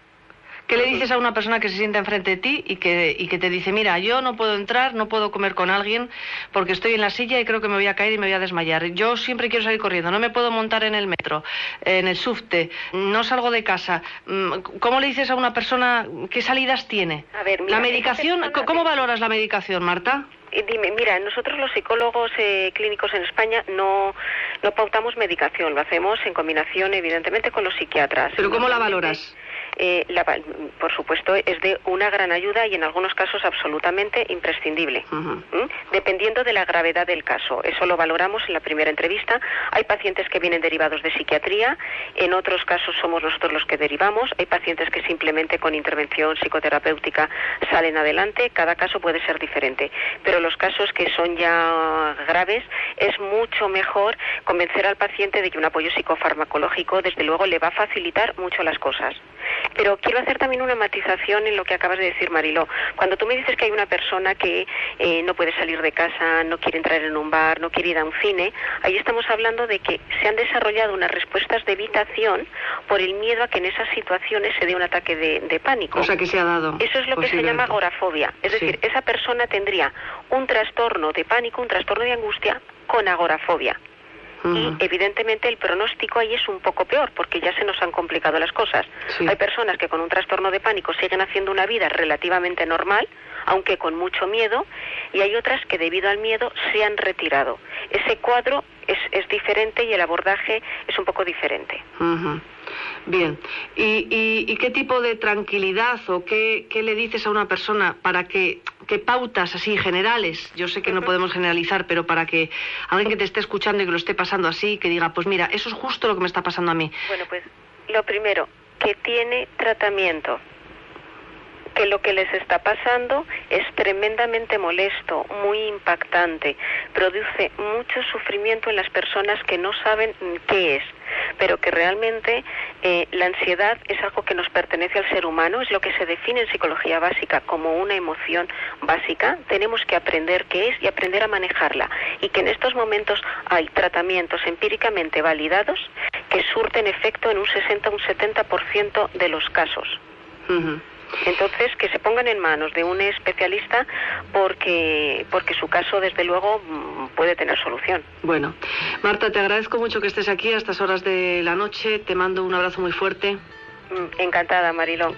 A: ¿Qué le dices a una persona que se sienta enfrente de ti y que te dice, mira, yo no puedo entrar, no puedo comer con alguien porque estoy en la silla y creo que me voy a caer y me voy a desmayar? Yo siempre quiero salir corriendo, no me puedo montar en el metro, en el subte, no salgo de casa. ¿Cómo le dices a una persona qué salidas tiene?
D: A ver, mira,
A: la medicación, ¿cómo valoras la medicación, Marta?
D: Dime, mira, nosotros los psicólogos clínicos en España no pautamos medicación, lo hacemos en combinación evidentemente con los psiquiatras.
A: ¿Pero cómo la valoras?
D: Por supuesto, es de una gran ayuda y en algunos casos absolutamente imprescindible, dependiendo de la gravedad del caso. Eso lo valoramos en la primera entrevista. Hay pacientes que vienen derivados de psiquiatría, en otros casos somos nosotros los que derivamos, hay pacientes que simplemente con intervención psicoterapéutica salen adelante, cada caso puede ser diferente, pero los casos que son ya graves es mucho mejor convencer al paciente de que un apoyo psicofarmacológico desde luego le va a facilitar mucho las cosas. Pero quiero hacer también una matización en lo que acabas de decir, Mariló. Cuando tú me dices que hay una persona que no puede salir de casa, no quiere entrar en un bar, no quiere ir a un cine, ahí estamos hablando de que se han desarrollado unas respuestas de evitación por el miedo a que en esas situaciones se dé un ataque de pánico.
A: O sea, que se ha dado.
D: Eso es lo que se llama agorafobia. Es decir, esa persona tendría un trastorno de pánico, un trastorno de angustia con agorafobia. Y evidentemente el pronóstico ahí es un poco peor porque ya se nos han complicado las cosas. Sí. Hay personas que con un trastorno de pánico siguen haciendo una vida relativamente normal, aunque con mucho miedo, y hay otras que debido al miedo se han retirado. Ese cuadro es diferente y el abordaje es un poco diferente.
A: Bien, ¿Y qué tipo de tranquilidad o qué le dices a una persona para que pautas así generales, yo sé que no podemos generalizar, pero para que alguien que te esté escuchando y que lo esté pasando así, que diga, pues mira, eso es justo lo que me está pasando a mí?
D: Bueno, pues lo primero, que tiene tratamiento, que lo que les está pasando es tremendamente molesto, muy impactante, produce mucho sufrimiento en las personas que no saben qué es, pero que realmente la ansiedad es algo que nos pertenece al ser humano, es lo que se define en psicología básica como una emoción básica. Tenemos que aprender qué es y aprender a manejarla, y que en estos momentos hay tratamientos empíricamente validados que surten efecto en un 60 o un 70% de los casos. Entonces, que se pongan en manos de un especialista porque su caso, desde luego, puede tener solución.
A: Bueno, Marta, te agradezco mucho que estés aquí a estas horas de la noche. Te mando un abrazo muy fuerte.
D: Encantada, Mariló.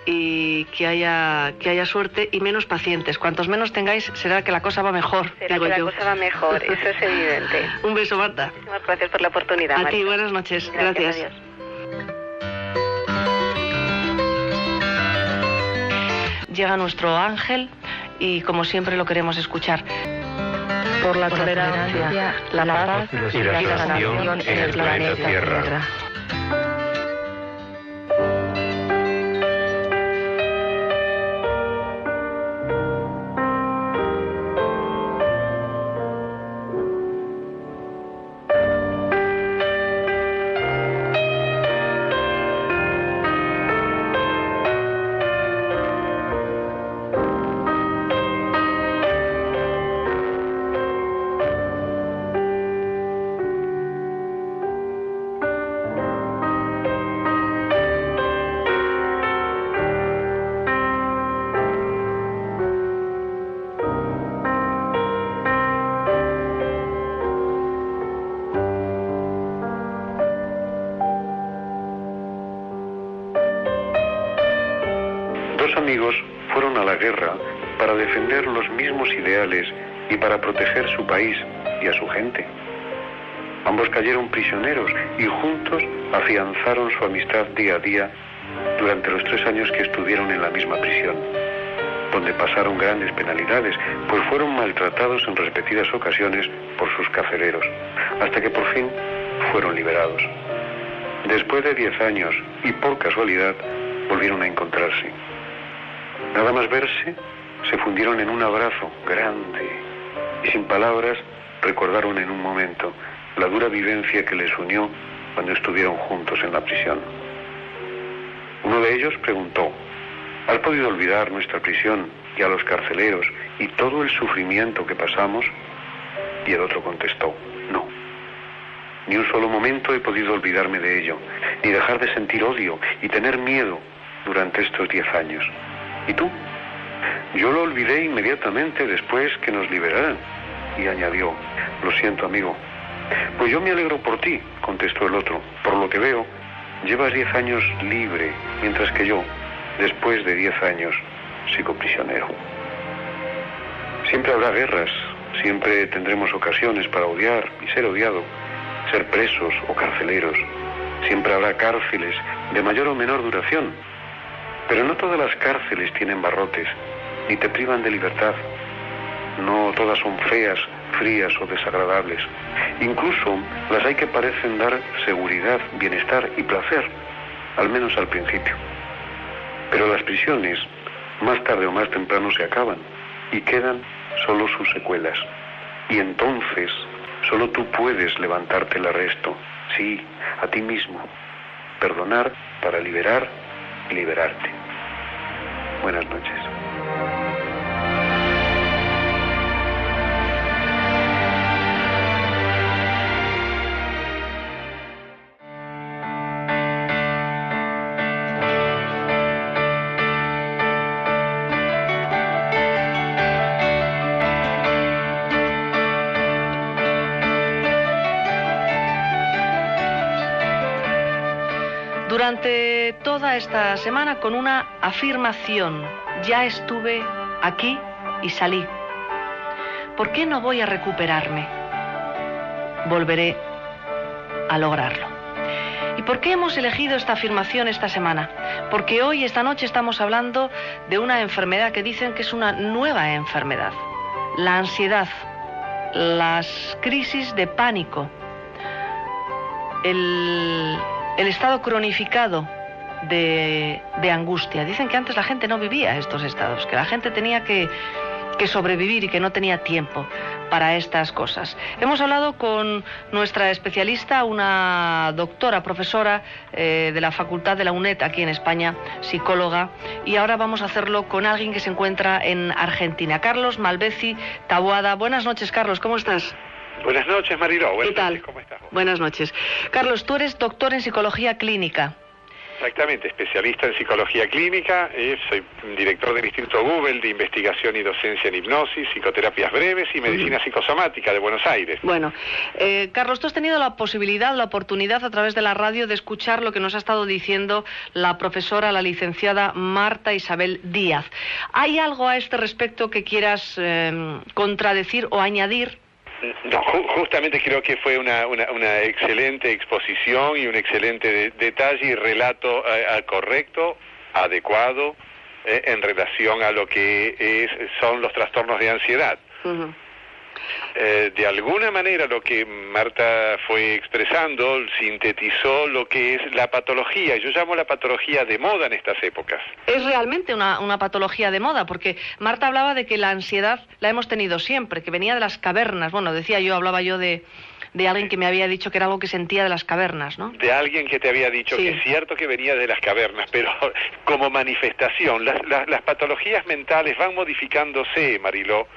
A: Y que haya suerte y menos pacientes. Cuantos menos tengáis, será que la cosa va mejor.
D: La cosa va mejor, eso es evidente.
A: Un beso, Marta.
D: Muchísimas gracias por la oportunidad,
A: A
D: Mariló.
A: ti, buenas noches. Gracias.
D: Adiós.
A: Llega nuestro ángel y como siempre lo queremos escuchar.
E: Por la tolerancia, la paz
B: y la sanación en el planeta Tierra.
F: amigos fueron a la guerra para defender los mismos ideales y para proteger su país y a su gente. Ambos cayeron prisioneros y juntos afianzaron su amistad día a día durante los 3 años que estuvieron en la misma prisión, donde pasaron grandes penalidades, pues fueron maltratados en repetidas ocasiones por sus carceleros, hasta que por fin fueron liberados. Después de 10 años, y por casualidad, volvieron a encontrarse. Nada más verse, se fundieron en un abrazo grande y sin palabras recordaron en un momento la dura vivencia que les unió cuando estuvieron juntos en la prisión. Uno de ellos preguntó: ¿has podido olvidar nuestra prisión y a los carceleros y todo el sufrimiento que pasamos? Y el otro contestó: no. Ni un solo momento he podido olvidarme de ello, ni dejar de sentir odio y tener miedo durante estos 10 años. ¿Y tú? Yo lo olvidé inmediatamente después que nos liberaran. Y añadió: lo siento, amigo. Pues yo me alegro por ti, contestó el otro. Por lo que veo, llevas 10 años libre, mientras que yo, después de 10 años, sigo prisionero. Siempre habrá guerras, siempre tendremos ocasiones para odiar y ser odiado, ser presos o carceleros. Siempre habrá cárceles de mayor o menor duración. Pero no todas las cárceles tienen barrotes, ni te privan de libertad. No todas son feas, frías o desagradables. Incluso las hay que parecen dar seguridad, bienestar y placer, al menos al principio. Pero las prisiones, más tarde o más temprano, se acaban y quedan solo sus secuelas. Y entonces, solo tú puedes levantarte el arresto, sí, a ti mismo. Perdonar para liberar y liberarte. Buenas noches.
A: Durante toda esta semana con una afirmación: ya estuve aquí y salí. ¿Por qué no voy a recuperarme? Volveré a lograrlo. ¿Y por qué hemos elegido esta afirmación esta semana? Porque hoy, esta noche, estamos hablando de una enfermedad que dicen que es una nueva enfermedad: la ansiedad, las crisis de pánico, el estado cronificado de angustia. Dicen que antes la gente no vivía estos estados, que la gente tenía que sobrevivir y que no tenía tiempo para estas cosas. Hemos hablado con nuestra especialista, una doctora, profesora de la Facultad de la UNED aquí en España, psicóloga, y ahora vamos a hacerlo con alguien que se encuentra en Argentina, Carlos Malvezi Taboada. Buenas noches, Carlos, ¿cómo estás?
G: Buenas noches, Mariló.
A: ¿Qué tal?
G: Noches. ¿Cómo estás?
A: Buenas noches. Carlos, tú eres doctor en psicología clínica.
G: Exactamente, especialista en psicología clínica, soy director del Instituto Google de Investigación y Docencia en Hipnosis, Psicoterapias Breves y Medicina Psicosomática de Buenos Aires.
A: Bueno, Carlos, tú has tenido la posibilidad, la oportunidad a través de la radio de escuchar lo que nos ha estado diciendo la profesora, la licenciada Marta Isabel Díaz. ¿Hay algo a este respecto que quieras contradecir o añadir?
G: No, justamente creo que fue una excelente exposición y un excelente detalle y relato correcto, adecuado, en relación a lo que son los trastornos de ansiedad.
A: Uh-huh.
G: De alguna manera lo que Marta fue expresando sintetizó lo que es la patología. Yo llamo la patología de moda en estas épocas.
A: Es realmente una patología de moda, porque Marta hablaba de que la ansiedad la hemos tenido siempre, que venía de las cavernas. Bueno, hablaba yo de alguien que me había dicho que era algo que sentía de las cavernas, ¿no?
G: De alguien que te había dicho, sí, que es cierto que venía de las cavernas, pero como manifestación. Las patologías mentales van modificándose, Mariló,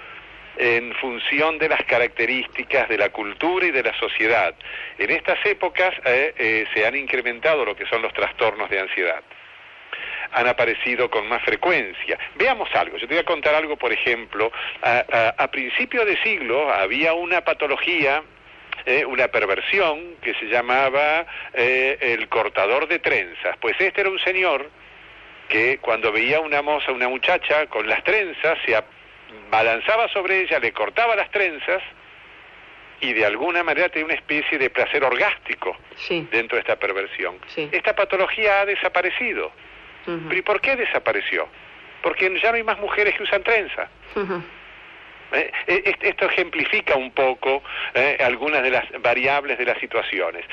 G: en función de las características de la cultura y de la sociedad. En estas épocas se han incrementado lo que son los trastornos de ansiedad. Han aparecido con más frecuencia. Veamos algo, yo te voy a contar algo, por ejemplo, a principio de siglo había una patología, una perversión que se llamaba el cortador de trenzas. Pues este era un señor que cuando veía una moza, una muchacha con las trenzas, se balanzaba sobre ella, le cortaba las trenzas y de alguna manera tenía una especie de placer orgástico dentro de esta perversión. Esta patología ha desaparecido. ¿Pero y por qué desapareció? Porque ya no hay más mujeres que usan trenza. Esto ejemplifica un poco algunas de las variables de las situaciones.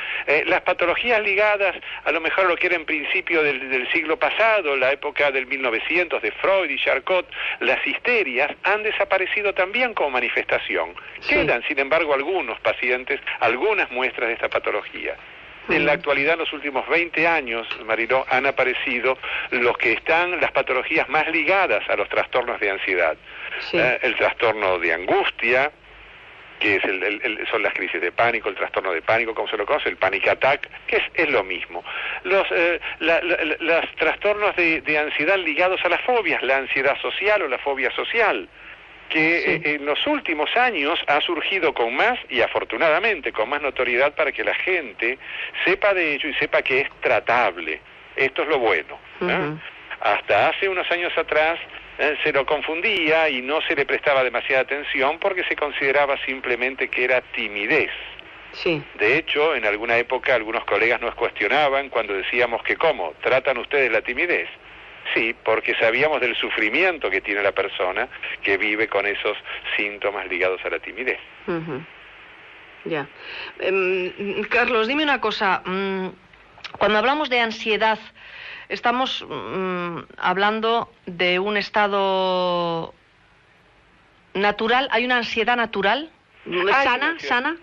G: Las patologías ligadas a lo mejor a lo que era en principio del siglo pasado, la época del 1900 de Freud y Charcot, las histerias han desaparecido también como manifestación. Quedan, sin embargo, algunos pacientes, algunas muestras de esta patología. En la actualidad, en los últimos 20 años, Mariló, han aparecido las patologías más ligadas a los trastornos de ansiedad. El trastorno de angustia, que es son las crisis de pánico, el trastorno de pánico, como se lo conoce, el panic attack, que es lo mismo. Los trastornos de ansiedad ligados a las fobias, la ansiedad social o la fobia social, que en los últimos años ha surgido con más, y afortunadamente con más notoriedad, para que la gente sepa de ello y sepa que es tratable. Esto es lo bueno. Hasta hace unos años atrás se lo confundía y no se le prestaba demasiada atención porque se consideraba simplemente que era timidez. De hecho, en alguna época algunos colegas nos cuestionaban cuando decíamos que ¿cómo? ¿Tratan ustedes la timidez? Sí, porque sabíamos del sufrimiento que tiene la persona que vive con esos síntomas ligados a la timidez.
A: Ya. Carlos, dime una cosa. Cuando hablamos de ansiedad, estamos hablando de un estado natural. ¿Hay una ansiedad natural? ¿Sana?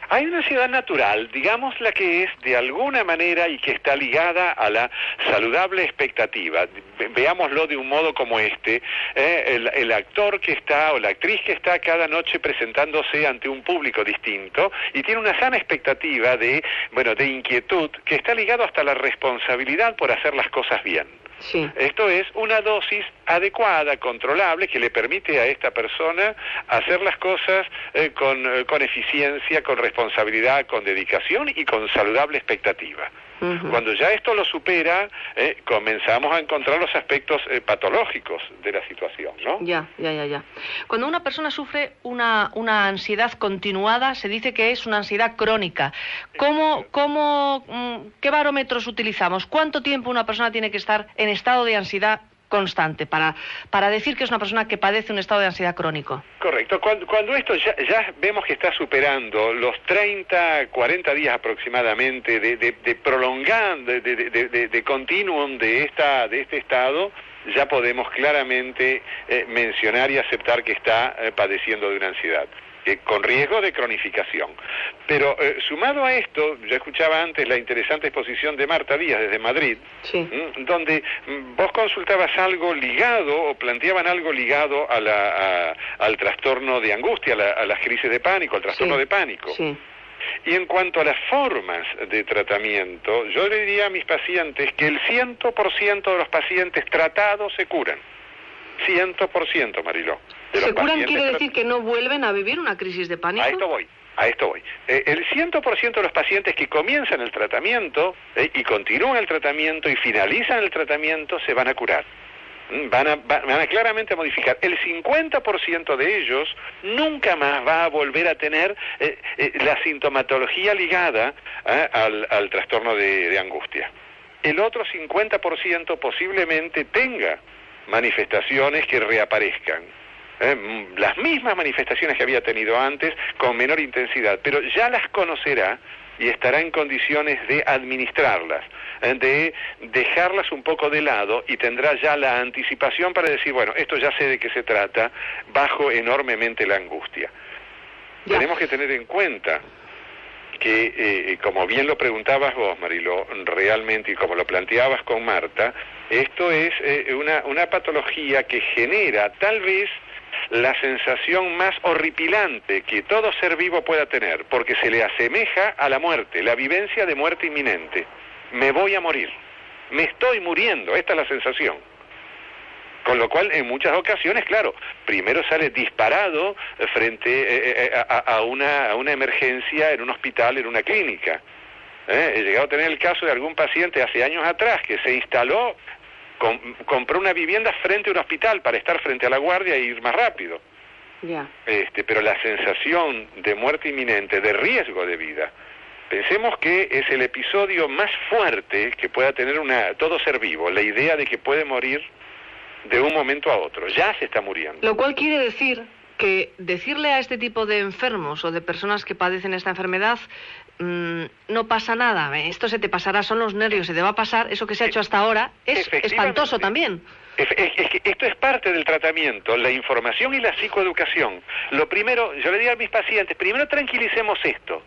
G: Hay una ansiedad natural, digamos la que es de alguna manera y que está ligada a la saludable expectativa. Veámoslo de un modo como este, el actor que está o la actriz que está cada noche presentándose ante un público distinto y tiene una sana expectativa de inquietud que está ligado hasta la responsabilidad por hacer las cosas bien. Esto es una dosis adecuada, controlable, que le permite a esta persona hacer las cosas con eficiencia, con responsabilidad, con dedicación y con saludable expectativa. Cuando ya esto lo supera, comenzamos a encontrar los aspectos patológicos de la situación, ¿no?
A: Ya. Cuando una persona sufre una ansiedad continuada, se dice que es una ansiedad crónica. ¿Qué barómetros utilizamos? ¿Cuánto tiempo una persona tiene que estar en estado de ansiedad constante para decir que es una persona que padece un estado de ansiedad crónico?
G: Correcto. Cuando esto ya vemos que está superando los 30, 40 días aproximadamente de prolongando, de continuum de este estado, ya podemos claramente mencionar y aceptar que está padeciendo de una ansiedad, con riesgo de cronificación. Pero sumado a esto, yo escuchaba antes la interesante exposición de Marta Díaz desde Madrid, donde vos consultabas algo ligado, o planteaban algo ligado al trastorno de angustia, a las crisis de pánico, al trastorno de pánico. Y en cuanto a las formas de tratamiento, yo le diría a mis pacientes que el 100% de los pacientes tratados se curan. 100%, Mariló.
A: ¿Se curan quiere decir que no vuelven a vivir una crisis de pánico?
G: A esto voy. El 100% de los pacientes que comienzan el tratamiento y continúan el tratamiento y finalizan el tratamiento se van a curar. Van a claramente modificar. El 50% de ellos nunca más va a volver a tener la sintomatología ligada al trastorno de angustia. El otro 50% posiblemente tenga manifestaciones que reaparezcan. Las mismas manifestaciones que había tenido antes, con menor intensidad, pero ya las conocerá y estará en condiciones de administrarlas, de dejarlas un poco de lado, y tendrá ya la anticipación para decir, bueno, esto ya sé de qué se trata, bajo enormemente la angustia. Tenemos que tener en cuenta que, como bien lo preguntabas vos, Mariló, realmente, y como lo planteabas con Marta, esto es una patología que genera tal vez la sensación más horripilante que todo ser vivo pueda tener, porque se le asemeja a la muerte, la vivencia de muerte inminente. Me voy a morir, me estoy muriendo, esta es la sensación. Con lo cual, en muchas ocasiones, claro, primero sale disparado frente a una emergencia en un hospital, en una clínica. He llegado a tener el caso de algún paciente hace años atrás que se instaló compró una vivienda frente a un hospital para estar frente a la guardia e ir más rápido.
A: Ya.
G: Pero la sensación de muerte inminente, de riesgo de vida, pensemos que es el episodio más fuerte que pueda tener todo ser vivo, la idea de que puede morir de un momento a otro, ya se está muriendo.
A: Lo cual quiere decir que decirle a este tipo de enfermos o de personas que padecen esta enfermedad, no pasa nada, esto se te pasará, son los nervios, se te va a pasar, eso que se ha hecho hasta ahora es espantoso también.
G: Es que esto es parte del tratamiento, la información y la psicoeducación. Lo primero, yo le digo a mis pacientes, primero tranquilicemos esto,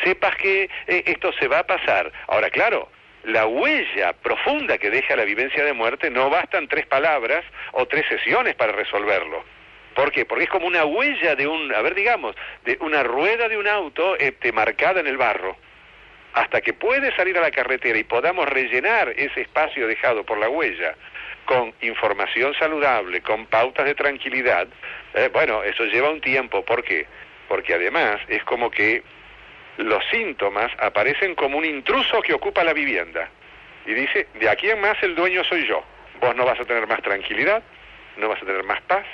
G: sepas que esto se va a pasar. Ahora, claro, la huella profunda que deja la vivencia de muerte no bastan 3 palabras o 3 sesiones para resolverlo. ¿Por qué? Porque es como una huella de de una rueda de un auto marcada en el barro. Hasta que puede salir a la carretera y podamos rellenar ese espacio dejado por la huella con información saludable, con pautas de tranquilidad, eso lleva un tiempo. ¿Por qué? Porque además es como que los síntomas aparecen como un intruso que ocupa la vivienda. Y dice, de aquí en más el dueño soy yo. Vos no vas a tener más tranquilidad, no vas a tener más paz,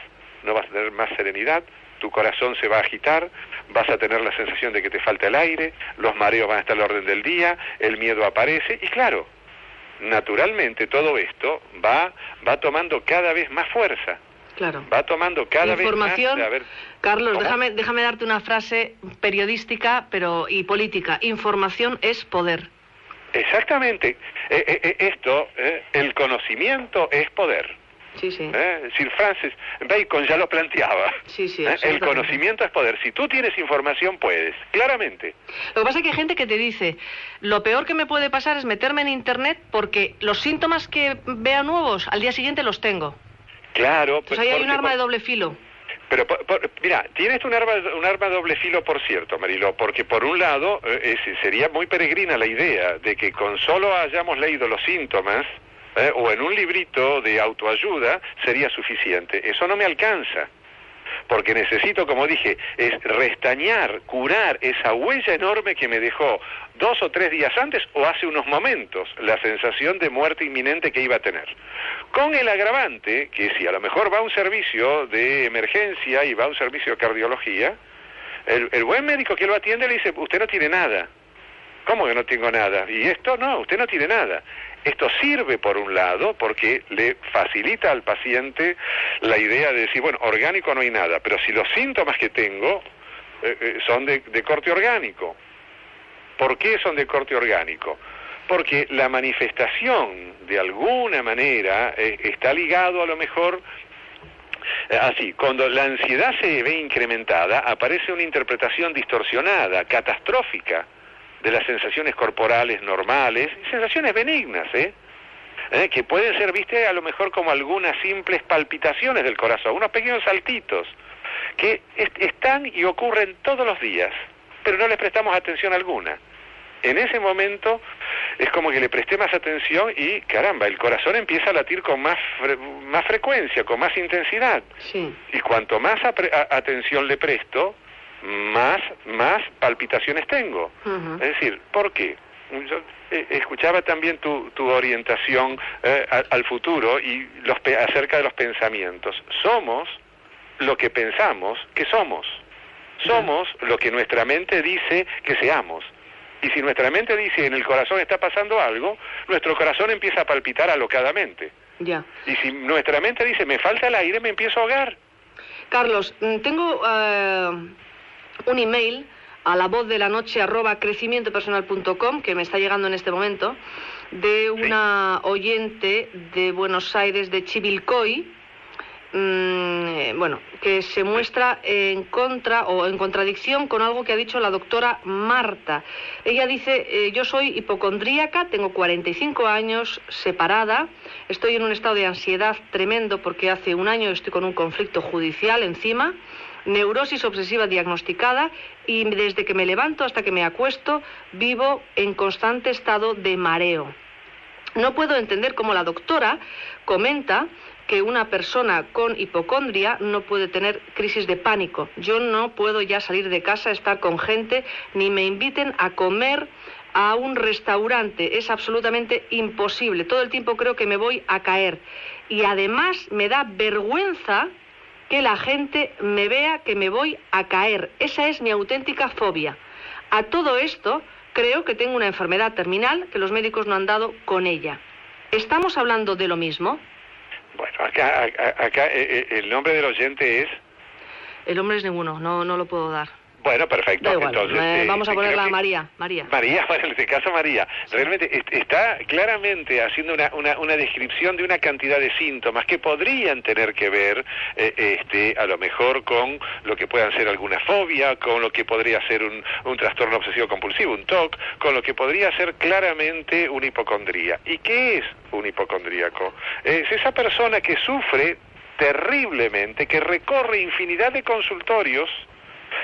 G: no vas a tener más serenidad, tu corazón se va a agitar, vas a tener la sensación de que te falta el aire, los mareos van a estar al orden del día, el miedo aparece, y claro, naturalmente todo esto va tomando cada vez más fuerza.
A: Claro.
G: Va tomando cada vez más...
A: Carlos, déjame darte una frase periodística y política. Información es poder.
G: Exactamente. El conocimiento es poder.
A: Sí, sí.
G: Sir Francis Bacon ya lo planteaba.
A: Sí, sí,
G: el conocimiento es poder. Si tú tienes información, puedes, claramente.
A: Lo que pasa es que hay gente que te dice, lo peor que me puede pasar es meterme en Internet porque los síntomas que vea nuevos, al día siguiente los tengo.
G: Claro.
A: Pues ahí hay un arma de doble filo.
G: Pero, mira, tienes un arma de doble filo, por cierto, Mariló, porque por un lado sería muy peregrina la idea de que con solo hayamos leído los síntomas, o en un librito de autoayuda, sería suficiente. Eso no me alcanza, porque necesito, como dije, es restañar, curar esa huella enorme que me dejó 2 o 3 días antes o hace unos momentos, la sensación de muerte inminente que iba a tener. Con el agravante que si a lo mejor va a un servicio de emergencia y va a un servicio de cardiología, el buen médico que lo atiende le dice, usted no tiene nada. ¿Cómo que no tengo nada? Y esto no, usted no tiene nada. Esto sirve por un lado porque le facilita al paciente la idea de decir, bueno, orgánico no hay nada, pero si los síntomas que tengo son de corte orgánico. ¿Por qué son de corte orgánico? Porque la manifestación, de alguna manera, está ligado a lo mejor... Así, cuando la ansiedad se ve incrementada, aparece una interpretación distorsionada, catastrófica, de las sensaciones corporales normales, sensaciones benignas, que pueden ser vistas a lo mejor como algunas simples palpitaciones del corazón, unos pequeños saltitos, que están y ocurren todos los días, pero no les prestamos atención alguna. En ese momento es como que le presté más atención y, caramba, el corazón empieza a latir con más frecuencia, con más intensidad.
A: Sí.
G: Y cuanto más atención le presto, más palpitaciones tengo.
A: Uh-huh.
G: Es decir, ¿por qué? Yo escuchaba también tu orientación al futuro y acerca de los pensamientos. Somos lo que pensamos que somos. Somos lo que nuestra mente dice que seamos. Y si nuestra mente dice en el corazón está pasando algo, nuestro corazón empieza a palpitar alocadamente.
A: Ya.
G: Y si nuestra mente dice me falta el aire, me empiezo a ahogar.
A: Carlos, tengo un email a lavozdelanoche@crecimientopersonal.com que me está llegando en este momento de una oyente de Buenos Aires, de Chivilcoy, que se muestra en contra o en contradicción con algo que ha dicho la doctora Marta. Ella dice, yo soy hipocondríaca, tengo 45 años, separada, estoy en un estado de ansiedad tremendo porque hace un año estoy con un conflicto judicial encima, neurosis obsesiva diagnosticada y desde que me levanto hasta que me acuesto vivo en constante estado de mareo. No puedo entender cómo la doctora comenta que una persona con hipocondria no puede tener crisis de pánico. Yo no puedo ya salir de casa, estar con gente, ni me inviten a comer a un restaurante es absolutamente imposible. Todo el tiempo creo que me voy a caer. Y además me da vergüenza que la gente me vea que me voy a caer. Esa es mi auténtica fobia. A todo esto, creo que tengo una enfermedad terminal que los médicos no han dado con ella. ¿Estamos hablando de lo mismo?
G: Bueno, acá el nombre del oyente es...
A: El nombre es ninguno, no lo puedo dar.
G: Bueno, perfecto.
A: Da igual.
G: Entonces,
A: vamos a ponerla a María. María,
G: bueno, en este caso María. Realmente está claramente haciendo una descripción de una cantidad de síntomas que podrían tener que ver, a lo mejor con lo que puedan ser alguna fobia, con lo que podría ser un trastorno obsesivo compulsivo, un TOC, con lo que podría ser claramente una hipocondría. ¿Y qué es un hipocondríaco? Es esa persona que sufre terriblemente, que recorre infinidad de consultorios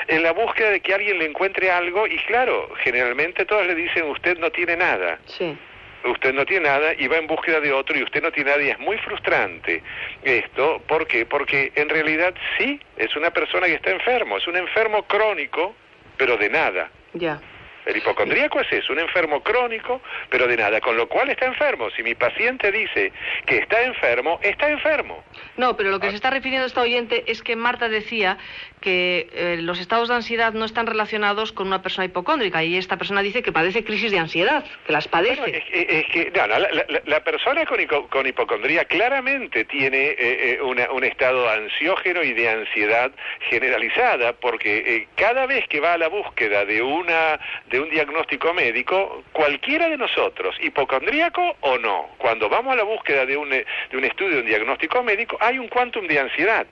G: en la búsqueda de que alguien le encuentre algo, y claro, generalmente todos le dicen usted no tiene nada.
A: Sí.
G: Usted no tiene nada y va en búsqueda de otro y usted no tiene nada, y es muy frustrante esto. ¿Por qué? Porque en realidad sí, es una persona que está enfermo, es un enfermo crónico, pero de nada.
A: Ya.
G: El hipocondríaco es eso, un enfermo crónico, pero de nada, con lo cual está enfermo. Si mi paciente dice que está enfermo, está enfermo.
A: No, pero lo que se está refiriendo esta oyente es que Marta decía que los estados de ansiedad no están relacionados con una persona hipocóndrica, y esta persona dice que padece crisis de ansiedad, que las padece.
G: Bueno, es que la persona con hipocondría claramente tiene un estado ansiógeno y de ansiedad generalizada, porque cada vez que va a la búsqueda de un diagnóstico médico, cualquiera de nosotros, hipocondríaco o no, cuando vamos a la búsqueda de un estudio, de un diagnóstico médico, hay un quantum de ansiedad.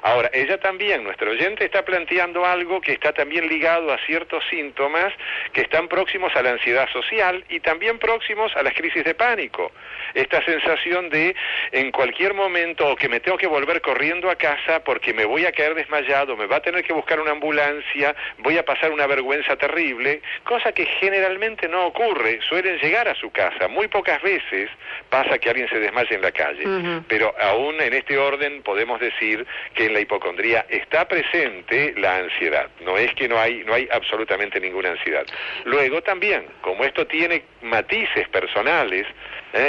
G: Ahora, ella también, nuestro oyente, está planteando algo que está también ligado a ciertos síntomas que están próximos a la ansiedad social y también próximos a las crisis de pánico. Esta sensación de, en cualquier momento, o que me tengo que volver corriendo a casa porque me voy a caer desmayado, me va a tener que buscar una ambulancia, voy a pasar una vergüenza terrible, cosa que generalmente no ocurre, suelen llegar a su casa. Muy pocas veces pasa que alguien se desmaye en la calle. Pero aún en este orden podemos decir que en la hipocondría está presente la ansiedad. No es que no hay absolutamente ninguna ansiedad. Luego también, como esto tiene matices personales,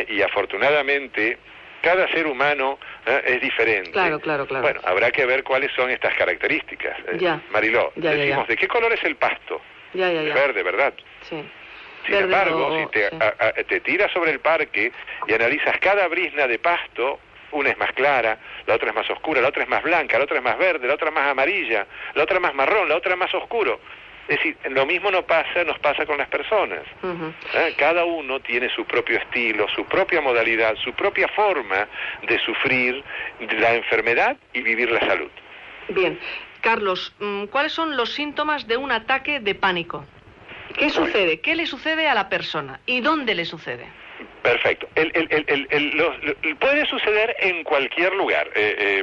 G: y afortunadamente cada ser humano es diferente.
A: Claro.
G: Bueno, habrá que ver cuáles son estas características. Mariló, decimos, ¿de qué color es el pasto? Es verde, ¿verdad?
A: Sí.
G: Sin embargo, si te tiras sobre el parque y analizas cada brizna de pasto, una es más clara, la otra es más oscura, la otra es más blanca, la otra es más verde, la otra más amarilla, la otra más marrón, la otra más oscuro. Es decir, lo mismo nos pasa con las personas. Cada uno tiene su propio estilo, su propia modalidad, su propia forma de sufrir la enfermedad y vivir la salud.
A: Bien. Carlos, ¿cuáles son los síntomas de un ataque de pánico? ¿Qué sucede? ¿Qué le sucede a la persona? ¿Y dónde le sucede?
G: Perfecto. Puede suceder en cualquier lugar,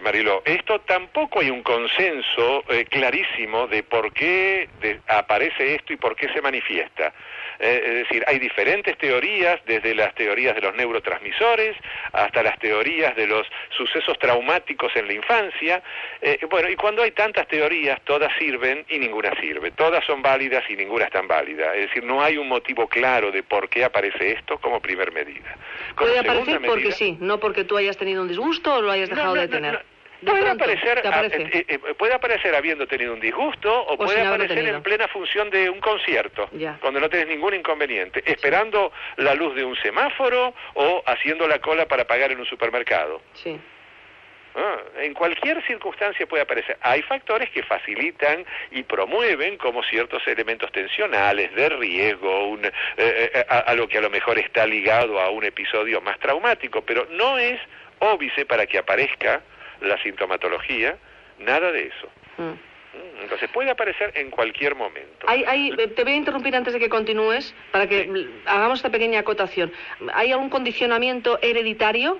G: Mariló. Esto tampoco hay un consenso clarísimo de por qué aparece esto y por qué se manifiesta. Es decir, hay diferentes teorías, desde las teorías de los neurotransmisores hasta las teorías de los sucesos traumáticos en la infancia. Bueno, y cuando hay tantas teorías, todas sirven y ninguna sirve. Todas son válidas y ninguna es tan válida. Es decir, no hay un motivo claro de por qué aparece esto como primer medida.
A: Puede aparecer porque sí, no porque tú hayas tenido un disgusto o lo hayas dejado de tener.
G: Puede aparecer habiendo tenido un disgusto o puede aparecer en plena función de un concierto, cuando no tienes ningún inconveniente, esperando la luz de un semáforo o haciendo la cola para pagar en un supermercado.
A: Sí.
G: En cualquier circunstancia puede aparecer. Hay factores que facilitan y promueven, como ciertos elementos tensionales, de riesgo, a lo que a lo mejor está ligado a un episodio más traumático, pero no es óbice para que aparezca la sintomatología, nada de eso. Entonces puede aparecer en cualquier momento.
A: Te voy a interrumpir antes de que continúes para que hagamos esta pequeña acotación. ¿Hay algún condicionamiento hereditario?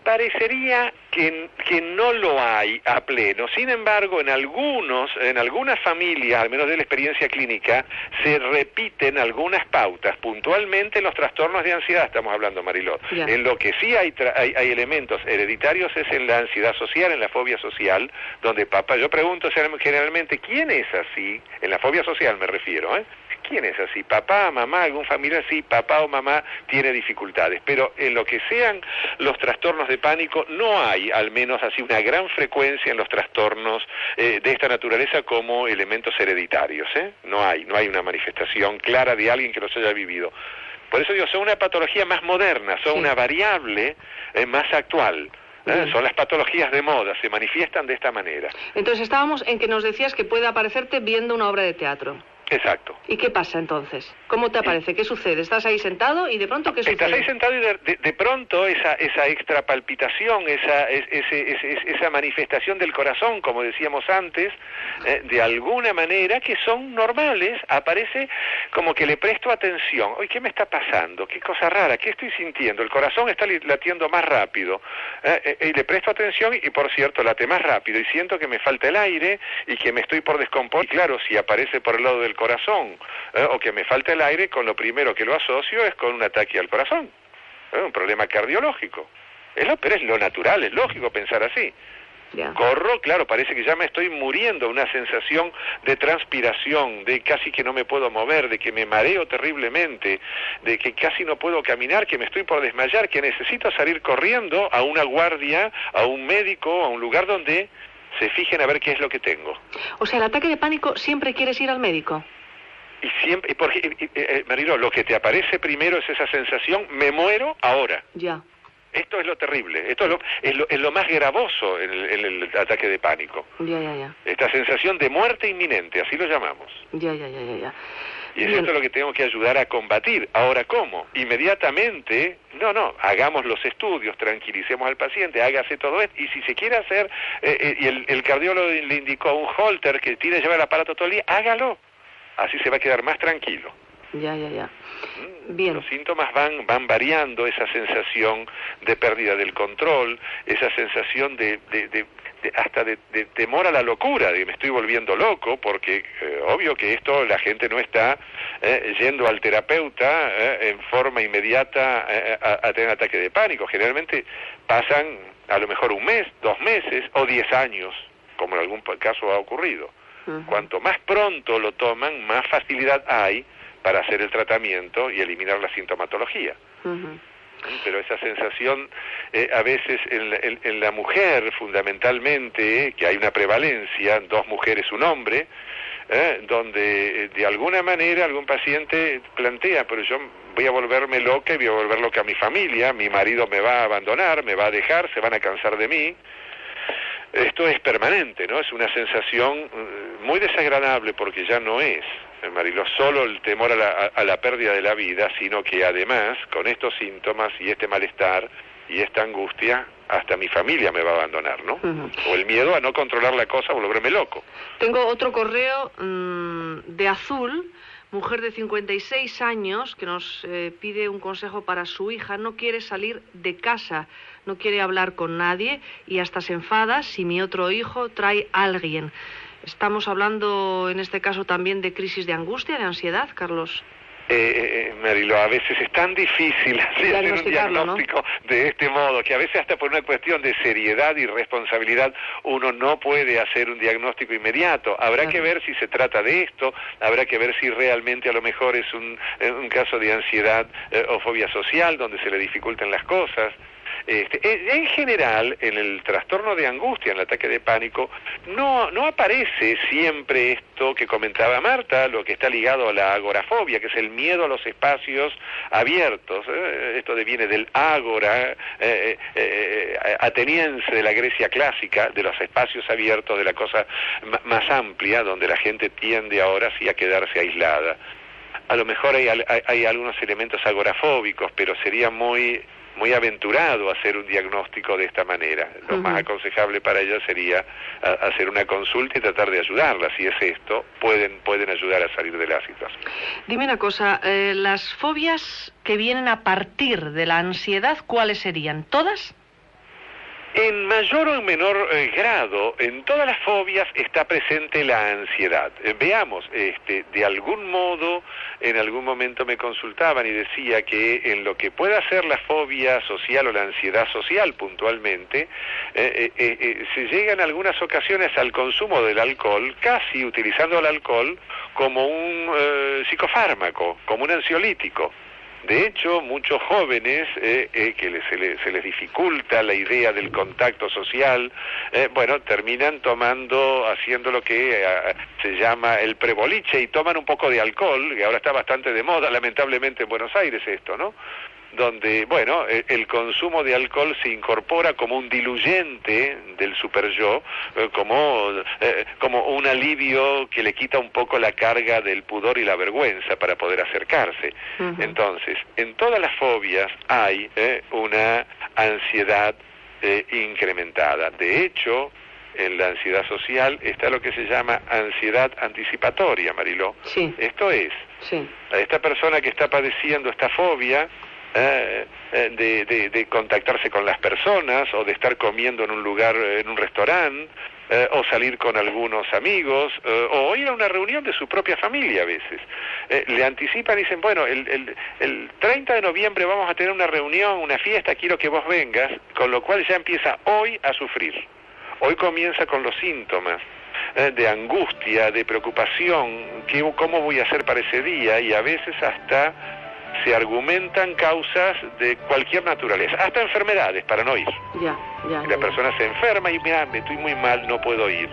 G: Parecería que no lo hay a pleno. Sin embargo, en algunas familias, al menos de la experiencia clínica, se repiten algunas pautas. Puntualmente en los trastornos de ansiedad estamos hablando, Mariló. En lo que sí hay elementos hereditarios es en la ansiedad social, en la fobia social, donde yo pregunto generalmente, ¿quién es así? En la fobia social me refiero, ¿Quién es así? ¿Papá, mamá, algún familiar? Sí, papá o mamá tiene dificultades, pero en lo que sean los trastornos de pánico, no hay, al menos así, una gran frecuencia en los trastornos de esta naturaleza como elementos hereditarios, ¿eh? No hay una manifestación clara de alguien que los haya vivido. Por eso digo, son una patología más moderna, son una variable más actual. Son las patologías de moda, se manifiestan de esta manera.
A: Entonces estábamos en que nos decías que puede aparecerte viendo una obra de teatro.
G: Exacto.
A: ¿Y qué pasa entonces? ¿Cómo te aparece? ¿Qué sucede? ¿Estás ahí sentado y de pronto qué sucede?
G: Estás ahí sentado y de pronto esa extra palpitación, esa manifestación del corazón, como decíamos antes, de alguna manera que son normales, aparece como que le presto atención. Oye, ¿qué me está pasando? ¿Qué cosa rara? ¿Qué estoy sintiendo? El corazón está latiendo más rápido. Y le presto atención y, por cierto, late más rápido. Y siento que me falta el aire y que me estoy por descomponer. Y claro, si aparece por el lado del corazón o que me falta el aire, con lo primero que lo asocio es con un ataque al corazón, un problema cardiológico. Pero es lo natural, es lógico pensar así. Corro, claro, parece que ya me estoy muriendo, una sensación de transpiración, de casi que no me puedo mover, de que me mareo terriblemente, de que casi no puedo caminar, que me estoy por desmayar, que necesito salir corriendo a una guardia, a un médico, a un lugar donde se fijen a ver qué es lo que tengo.
A: O sea, el ataque de pánico, ¿siempre quieres ir al médico?
G: Y siempre, porque, Marilo, lo que te aparece primero es esa sensación, me muero ahora.
A: Ya.
G: Esto es lo terrible, esto es lo más gravoso en el ataque de pánico.
A: Ya.
G: Esta sensación de muerte inminente, así lo llamamos.
A: Ya.
G: Y es esto lo que tengo que ayudar a combatir. Ahora, ¿cómo? Inmediatamente, hagamos los estudios, tranquilicemos al paciente, hágase todo esto, y si se quiere hacer, y el cardiólogo le indicó un holter que tiene que llevar el aparato todo el día, hágalo. Así se va a quedar más tranquilo.
A: Ya. Bien.
G: Los síntomas van variando, esa sensación de pérdida del control, esa sensación de temor a la locura, de que me estoy volviendo loco, porque obvio que esto la gente no está yendo al terapeuta en forma inmediata a tener ataque de pánico. Generalmente pasan a lo mejor un mes, 2 meses o 10 años, como en algún caso ha ocurrido. Cuanto más pronto lo toman, más facilidad hay para hacer el tratamiento y eliminar la sintomatología. Pero esa sensación, a veces en la mujer, fundamentalmente, que hay una prevalencia, 2 mujeres, 1 hombre, donde de alguna manera algún paciente plantea, pero yo voy a volverme loca y voy a volver loca a mi familia, mi marido me va a abandonar, me va a dejar, se van a cansar de mí. Esto es permanente, ¿no? Es una sensación muy desagradable porque ya no es, Marilo, solo el temor a la pérdida de la vida, sino que además, con estos síntomas y este malestar y esta angustia, hasta mi familia me va a abandonar, ¿no? O el miedo a no controlar la cosa, volverme loco.
A: Tengo otro correo de Azul, mujer de 56 años, que nos pide un consejo para su hija. No quiere salir de casa, no quiere hablar con nadie y hasta se enfada si mi otro hijo trae a alguien. Estamos hablando en este caso también de crisis de angustia, de ansiedad, Carlos.
G: Marilo, a veces es tan difícil hacer un diagnóstico, ¿no?, de este modo, que a veces hasta por una cuestión de seriedad y responsabilidad uno no puede hacer un diagnóstico inmediato. Habrá que ver si se trata de esto, habrá que ver si realmente a lo mejor es un caso de ansiedad o fobia social donde se le dificultan las cosas. En general, en el trastorno de angustia, en el ataque de pánico, no aparece siempre esto que comentaba Marta, lo que está ligado a la agorafobia, que es el miedo a los espacios abiertos. Esto viene del ágora ateniense de la Grecia clásica, de los espacios abiertos, de la cosa más amplia, donde la gente tiende ahora sí a quedarse aislada. A lo mejor hay algunos elementos agorafóbicos, pero sería muy aventurado hacer un diagnóstico de esta manera. Lo más aconsejable para ella sería hacer una consulta y tratar de ayudarla. Si es esto, pueden ayudar a salir de la situación.
A: Dime una cosa, las fobias que vienen a partir de la ansiedad, ¿cuáles serían? ¿Todas?
G: En mayor o en menor grado, en todas las fobias está presente la ansiedad. Veamos, de algún modo, en algún momento me consultaban y decía que en lo que pueda ser la fobia social o la ansiedad social puntualmente, se llega en algunas ocasiones al consumo del alcohol, casi utilizando el alcohol como un psicofármaco, como un ansiolítico. De hecho, muchos jóvenes que se les dificulta la idea del contacto social, terminan haciendo lo que se llama el preboliche y toman un poco de alcohol, que ahora está bastante de moda, lamentablemente en Buenos Aires esto, ¿no? Donde, el consumo de alcohol se incorpora como un diluyente del superyo, como un alivio que le quita un poco la carga del pudor y la vergüenza para poder acercarse. Uh-huh. Entonces, en todas las fobias hay una ansiedad incrementada. De hecho, en la ansiedad social está lo que se llama ansiedad anticipatoria, Mariló.
A: Sí.
G: Esto es,
A: sí,
G: a esta persona que está padeciendo esta fobia, de contactarse con las personas, o de estar comiendo en un lugar, en un restaurante, o salir con algunos amigos, o ir a una reunión de su propia familia a veces. Le anticipan y dicen, el 30 de noviembre vamos a tener una reunión, una fiesta, quiero que vos vengas, con lo cual ya empieza hoy a sufrir. Hoy comienza con los síntomas de angustia, de preocupación, cómo voy a hacer para ese día, y a veces hasta se argumentan causas de cualquier naturaleza, hasta enfermedades, para no ir. La persona se enferma y mira, me estoy muy mal, no puedo ir.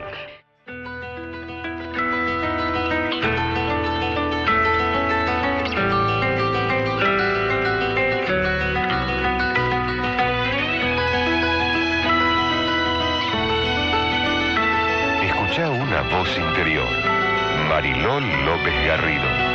B: Escucha una voz interior. Mariló López Garrido.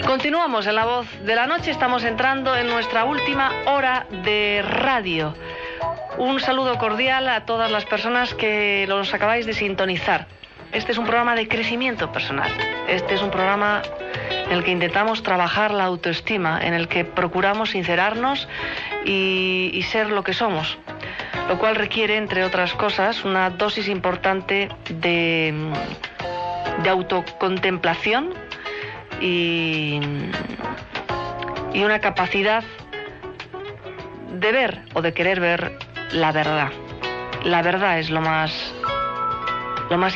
A: Continuamos en La Voz de la Noche, estamos entrando en nuestra última hora de radio. Un saludo cordial a todas las personas que los acabáis de sintonizar. Este es un programa de crecimiento personal. Este es un programa en el que intentamos trabajar la autoestima, en el que procuramos sincerarnos y ser lo que somos. Lo cual requiere, entre otras cosas, una dosis importante de autocontemplación y una capacidad de ver o de querer ver la verdad. La verdad es lo más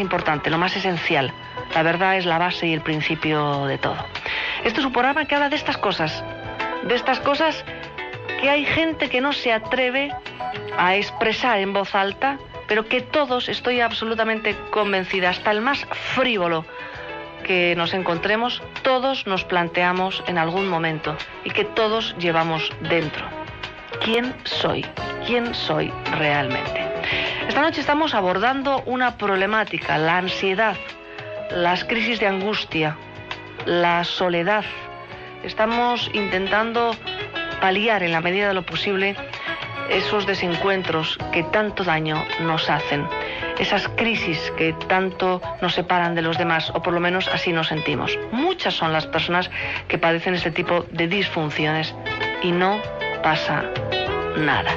A: importante, lo más esencial. La verdad es la base y el principio de todo. Este es un programa que habla de estas cosas que hay gente que no se atreve a expresar en voz alta, pero que todos, estoy absolutamente convencida, hasta el más frívolo que nos encontremos, todos nos planteamos en algún momento y que todos llevamos dentro. ¿Quién soy? ¿Quién soy realmente? Esta noche estamos abordando una problemática, la ansiedad, las crisis de angustia, la soledad. Estamos intentando paliar en la medida de lo posible esos desencuentros que tanto daño nos hacen, esas crisis que tanto nos separan de los demás, o por lo menos así nos sentimos. Muchas son las personas que padecen este tipo de disfunciones y no pasa nada.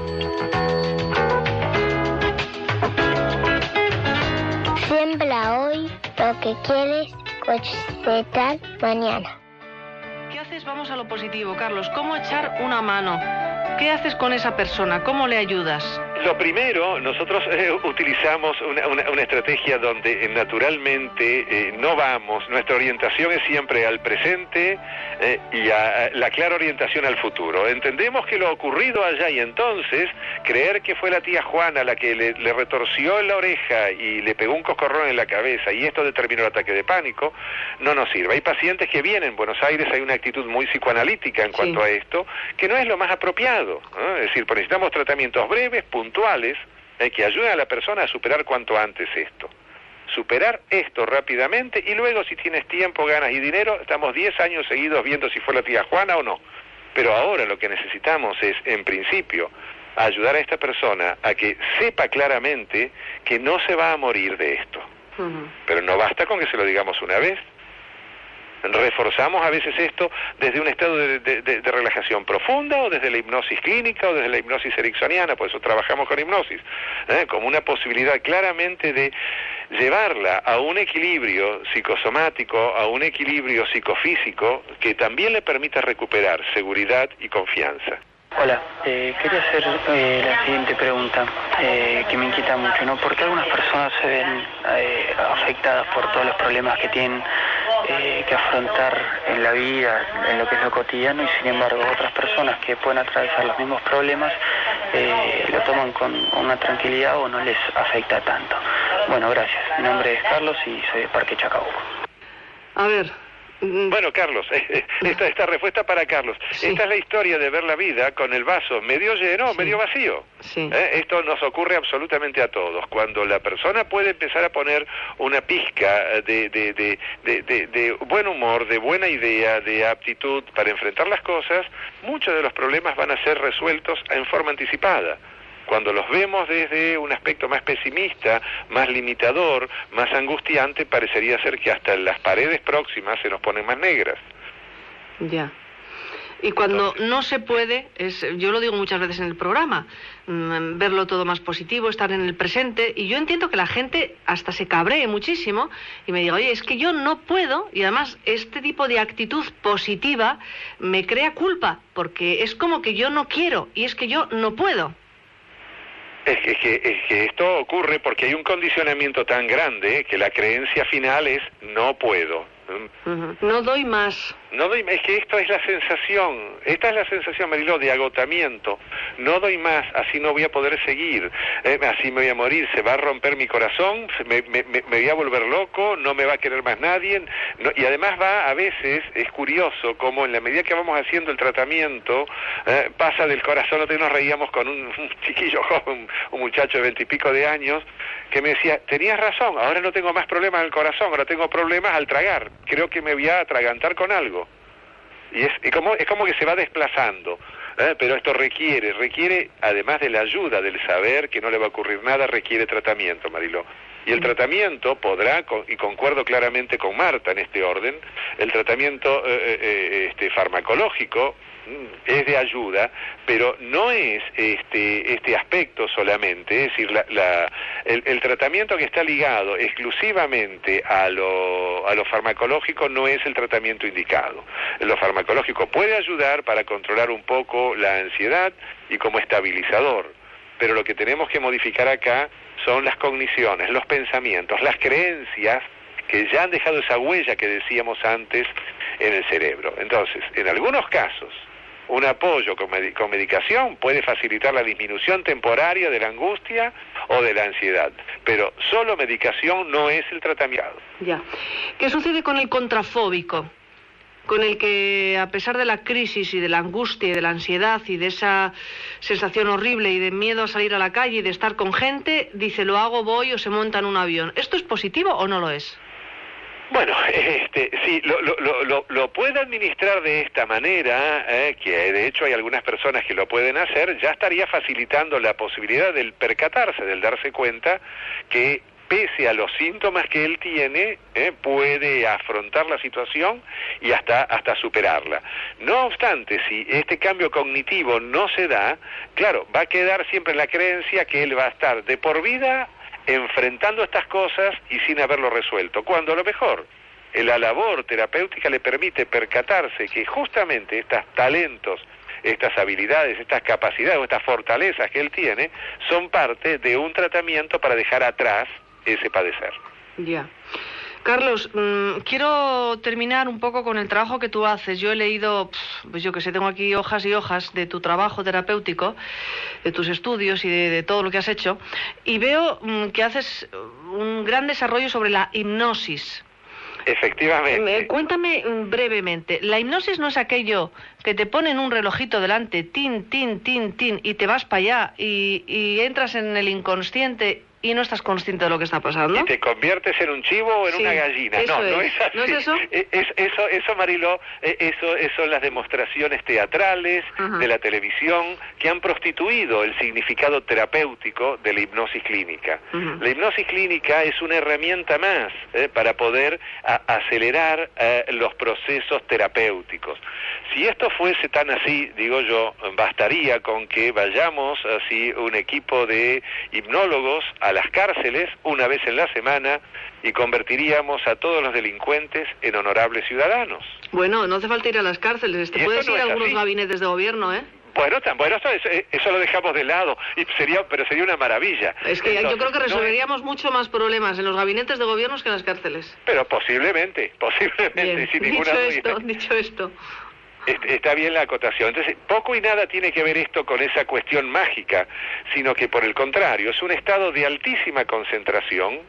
C: Siembra hoy lo que quieres cosechar mañana.
A: ¿Qué haces? Vamos a lo positivo, Carlos. ¿Cómo echar una mano? ¿Qué haces con esa persona? ¿Cómo le ayudas?
G: Lo primero, nosotros utilizamos una estrategia donde naturalmente no vamos, nuestra orientación es siempre al presente y a la clara orientación al futuro. Entendemos que lo ocurrido allá y entonces, creer que fue la tía Juana la que le retorció en la oreja y le pegó un coscorrón en la cabeza y esto determinó el ataque de pánico, no nos sirve. Hay pacientes que vienen, en Buenos Aires hay una actitud muy psicoanalítica en cuanto a esto, que no es lo más apropiado, ¿no? Es decir, necesitamos tratamientos breves, puntuales, que ayuden a la persona a superar cuanto antes esto. superar esto rápidamente y luego si tienes tiempo, ganas y dinero, estamos 10 años seguidos viendo si fue la tía Juana o no. Pero ahora lo que necesitamos es, en principio, ayudar a esta persona a que sepa claramente que no se va a morir de esto. Pero no basta con que se lo digamos una vez. Reforzamos a veces esto desde un estado de relajación profunda o desde la hipnosis clínica o desde la hipnosis ericksoniana, por eso trabajamos con hipnosis, como una posibilidad claramente de llevarla a un equilibrio psicosomático, a un equilibrio psicofísico que también le permita recuperar seguridad y confianza.
H: Hola, quería hacer la siguiente pregunta que me inquieta mucho, ¿no? ¿Por qué algunas personas se ven afectadas por todos los problemas que tienen que afrontar en la vida, en lo que es lo cotidiano, y sin embargo otras personas que pueden atravesar los mismos problemas lo toman con una tranquilidad o no les afecta tanto? Bueno, gracias. Mi nombre es Carlos y soy de Parque Chacabuco.
A: A ver...
G: Bueno, Carlos, esta respuesta para Carlos. Sí. Esta es la historia de ver la vida con el vaso medio lleno o medio vacío.
A: Sí.
G: Esto nos ocurre absolutamente a todos. Cuando la persona puede empezar a poner una pizca de buen humor, de buena idea, de aptitud para enfrentar las cosas, muchos de los problemas van a ser resueltos en forma anticipada. Cuando los vemos desde un aspecto más pesimista, más limitador, más angustiante, parecería ser que hasta las paredes próximas se nos ponen más negras.
A: Ya. Y cuando no se puede, yo lo digo muchas veces en el programa, verlo todo más positivo, estar en el presente, y yo entiendo que la gente hasta se cabree muchísimo y me diga, oye, es que yo no puedo, y además este tipo de actitud positiva me crea culpa, porque es como que yo no quiero, y es que yo no puedo.
G: Es que esto ocurre porque hay un condicionamiento tan grande que la creencia final es no puedo.
A: No doy más.
G: Es que esto es la sensación, esta es la sensación, Mariló, de agotamiento. No doy más, así no voy a poder seguir, así me voy a morir, se va a romper mi corazón, me voy a volver loco, no me va a querer más nadie. Y además a veces, es curioso, como en la medida que vamos haciendo el tratamiento, pasa del corazón. Nosotros nos reíamos con un chiquillo joven, un muchacho de 20 y pico de años, que me decía, tenías razón, ahora no tengo más problemas en el corazón, ahora tengo problemas al tragar, creo que me voy a atragantar con algo. Y es como que se va desplazando, pero esto requiere, además de la ayuda, del saber que no le va a ocurrir nada, requiere tratamiento, Mariló. Y el tratamiento podrá, y concuerdo claramente con Marta en este orden, el tratamiento farmacológico es de ayuda, pero no es este aspecto solamente, es decir, el tratamiento que está ligado exclusivamente a lo farmacológico no es el tratamiento indicado. Lo farmacológico puede ayudar para controlar un poco la ansiedad y como estabilizador, pero lo que tenemos que modificar acá son las cogniciones, los pensamientos, las creencias que ya han dejado esa huella que decíamos antes en el cerebro. Entonces, en algunos casos, un apoyo con medicación puede facilitar la disminución temporaria de la angustia o de la ansiedad, pero solo medicación no es el tratamiento.
A: Ya. ¿Qué sucede con el contrafóbico? Con el que, a pesar de la crisis y de la angustia y de la ansiedad y de esa sensación horrible y de miedo a salir a la calle y de estar con gente, dice, lo hago, voy, o se monta en un avión. ¿Esto es positivo o no lo es?
G: Bueno, sí, lo puede administrar de esta manera, que de hecho hay algunas personas que lo pueden hacer, ya estaría facilitando la posibilidad del percatarse, del darse cuenta que pese a los síntomas que él tiene, puede afrontar la situación y hasta superarla. No obstante, si este cambio cognitivo no se da, claro, va a quedar siempre la creencia que él va a estar de por vida enfrentando estas cosas y sin haberlo resuelto, cuando a lo mejor la labor terapéutica le permite percatarse que justamente estos talentos, estas habilidades, estas capacidades o estas fortalezas que él tiene son parte de un tratamiento para dejar atrás ese padecer.
A: Ya. Carlos, quiero terminar un poco con el trabajo que tú haces. Yo he leído, pues yo que sé, tengo aquí hojas y hojas de tu trabajo terapéutico, de tus estudios y de todo lo que has hecho, y veo que haces un gran desarrollo sobre la hipnosis.
G: Efectivamente.
A: Cuéntame brevemente, ¿la hipnosis no es aquello que te ponen un relojito delante, tin, tin, tin, tin, y te vas para allá y entras en el inconsciente y no estás consciente de lo que está pasando.
G: Y te conviertes en un chivo o en una gallina. No es así.
A: ¿No es eso?
G: Eso, Mariló, eso son las demostraciones teatrales de la televisión que han prostituido el significado terapéutico de la hipnosis clínica. La hipnosis clínica es una herramienta más para poder acelerar los procesos terapéuticos. Si esto fuese tan así, digo yo, bastaría con que vayamos así un equipo de hipnólogos a las cárceles una vez en la semana y convertiríamos a todos los delincuentes en honorables ciudadanos.
A: Bueno, no hace falta ir a las cárceles, puedes ir a algunos gabinetes de gobierno, ¿eh?
G: Bueno, eso lo dejamos de lado, pero sería una maravilla.
A: Es que yo creo que resolveríamos mucho más problemas en los gabinetes de gobierno que en las cárceles.
G: Pero posiblemente,
A: bien,
G: sin ninguna duda.
A: Dicho esto.
G: Está bien la acotación. Entonces, poco y nada tiene que ver esto con esa cuestión mágica, sino que por el contrario, es un estado de altísima concentración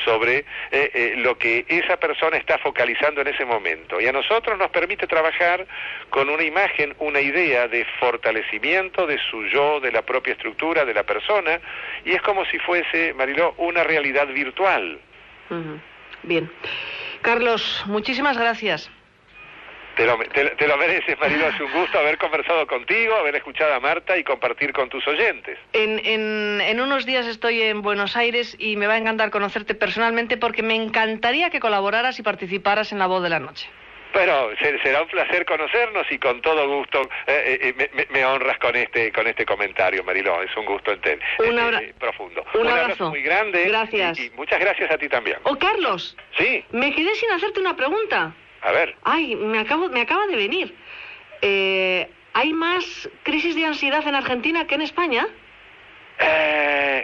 G: sobre lo que esa persona está focalizando en ese momento. Y a nosotros nos permite trabajar con una imagen, una idea de fortalecimiento de su yo, de la propia estructura de la persona, y es como si fuese, Mariló, una realidad virtual.
A: Bien. Carlos, muchísimas gracias.
G: Te lo mereces, Mariló, es un gusto haber conversado contigo, haber escuchado a Marta y compartir con tus oyentes.
A: En unos días estoy en Buenos Aires y me va a encantar conocerte personalmente porque me encantaría que colaboraras y participaras en La Voz de la Noche.
G: Bueno, será un placer conocernos y con todo gusto me honras con este comentario, Mariló, es un gusto profundo.
A: Un abrazo
G: muy grande.
A: Gracias.
G: Y muchas gracias a ti también.
A: Carlos.
G: Sí.
A: Me quedé sin hacerte una pregunta.
G: A ver.
A: Ay, me acaba de venir. ¿Hay más crisis de ansiedad en Argentina que en España?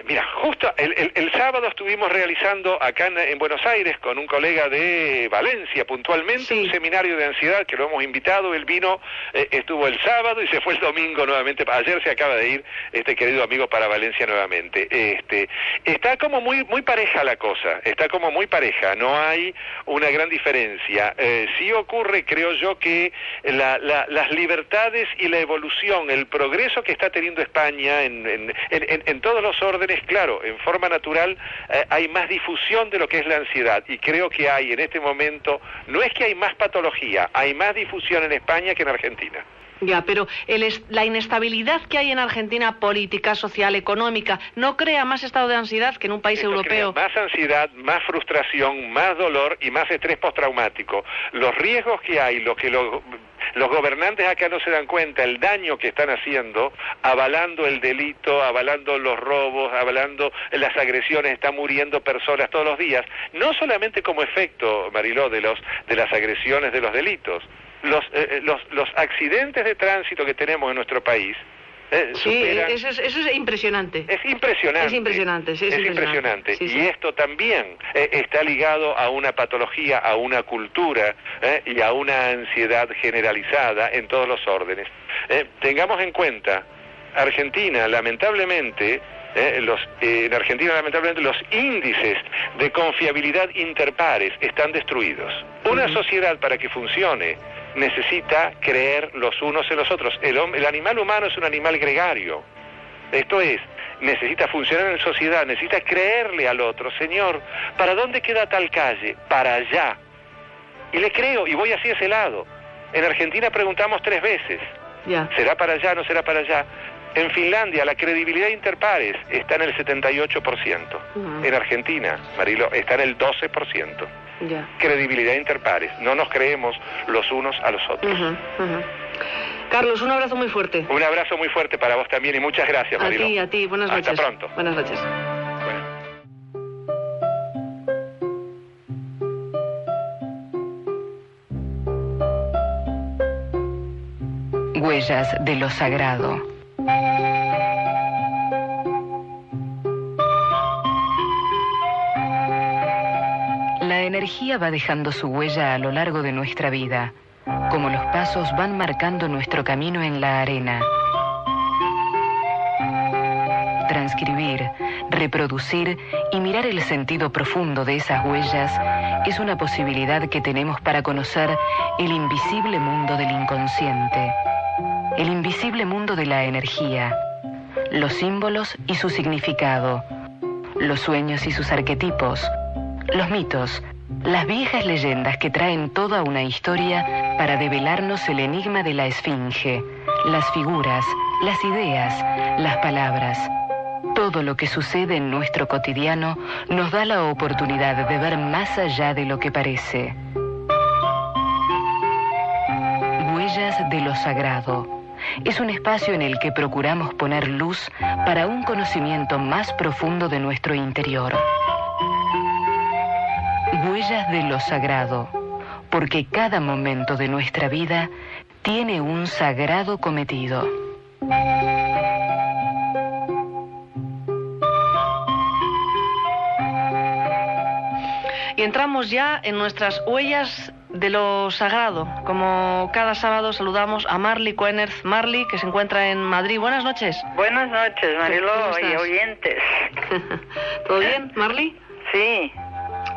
G: Mira, justo el sábado estuvimos realizando acá en Buenos Aires con un colega de Valencia puntualmente un seminario de ansiedad que lo hemos invitado. Él vino, estuvo el sábado y se fue el domingo nuevamente. Ayer se acaba de ir este querido amigo para Valencia nuevamente. Está como muy pareja la cosa, está como muy pareja, no hay una gran diferencia. Sí ocurre, creo yo, que las libertades y la evolución, el progreso que está teniendo España en todos los órdenes, claro, en forma natural hay más difusión de lo que es la ansiedad, y creo que hay en este momento, no es que hay más patología, hay más difusión en España que en Argentina.
A: Ya, pero la inestabilidad que hay en Argentina, política, social, económica, ¿no crea más estado de ansiedad que en un país europeo?
G: Crea más ansiedad, más frustración, más dolor y más estrés postraumático. Los riesgos que hay, lo que los gobernantes acá no se dan cuenta, el daño que están haciendo, avalando el delito, avalando los robos, avalando las agresiones, están muriendo personas todos los días, no solamente como efecto, Mariló, de las agresiones, de los delitos. Los accidentes de tránsito que tenemos en nuestro país superan...
A: eso es impresionante.
G: Es impresionante.
A: Es impresionante, sí,
G: es impresionante.
A: Sí,
G: y esto también está ligado a una patología, a una cultura y a una ansiedad generalizada en todos los órdenes. Tengamos en cuenta, Argentina, lamentablemente... en Argentina, lamentablemente, los índices de confiabilidad interpares están destruidos. Una sociedad, para que funcione, necesita creer los unos en los otros. El animal humano es un animal gregario. Esto es, necesita funcionar en sociedad, necesita creerle al otro. Señor, ¿para dónde queda tal calle? Para allá. Y le creo, y voy así a ese lado. En Argentina preguntamos 3 veces. ¿Será para allá, no será para allá? En Finlandia la credibilidad interpares está en el 78%. En Argentina, Marilo, está en el 12%. Credibilidad interpares. No nos creemos los unos a los otros.
A: Carlos, un abrazo muy fuerte.
G: Un abrazo muy fuerte para vos también y muchas gracias, Marilo.
A: A ti. Buenas noches.
G: Hasta pronto.
A: Buenas noches.
I: Huellas de lo sagrado. La energía va dejando su huella a lo largo de nuestra vida, como los pasos van marcando nuestro camino en la arena. Transcribir, reproducir y mirar el sentido profundo de esas huellas es una posibilidad que tenemos para conocer el invisible mundo del inconsciente, el invisible mundo de la energía, los símbolos y su significado, los sueños y sus arquetipos, los mitos, las viejas leyendas que traen toda una historia para develarnos el enigma de la esfinge, las figuras, las ideas, las palabras. Todo lo que sucede en nuestro cotidiano nos da la oportunidad de ver más allá de lo que parece. Huellas de lo sagrado. Es un espacio en el que procuramos poner luz para un conocimiento más profundo de nuestro interior. Huellas de lo sagrado, porque cada momento de nuestra vida tiene un sagrado cometido.
A: Y entramos ya en nuestras huellas de lo sagrado. Como cada sábado saludamos a Marly Coenerz. Marly, que se encuentra en Madrid. Buenas noches.
J: Buenas noches, Mariló y oyentes.
A: ¿Todo bien, Marly?
J: Sí.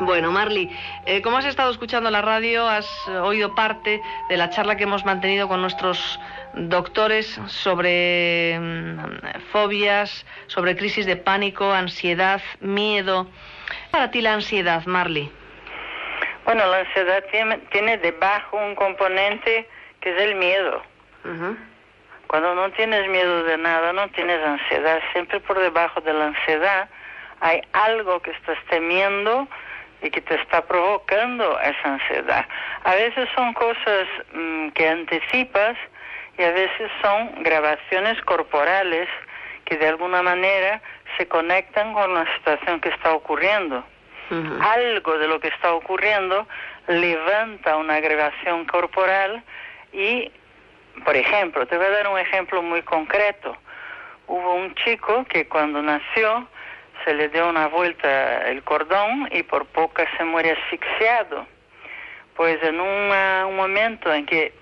A: Bueno, Marly, como has estado escuchando la radio, has oído parte de la charla que hemos mantenido con nuestros doctores sobre fobias, sobre crisis de pánico, ansiedad, miedo. Para ti la ansiedad, Marly.
J: Bueno, la ansiedad tiene debajo un componente que es el miedo.
A: Uh-huh.
J: Cuando no tienes miedo de nada, no tienes ansiedad. Siempre por debajo de la ansiedad hay algo que estás temiendo y que te está provocando esa ansiedad. A veces son cosas que anticipas y a veces son grabaciones corporales que de alguna manera se conectan con la situación que está ocurriendo. Uh-huh. Algo de lo que está ocurriendo levanta una grabación corporal y, por ejemplo, te voy a dar un ejemplo muy concreto. Hubo un chico que cuando nació se le dio una vuelta el cordón y por poco se muere asfixiado. Pues en un momento en que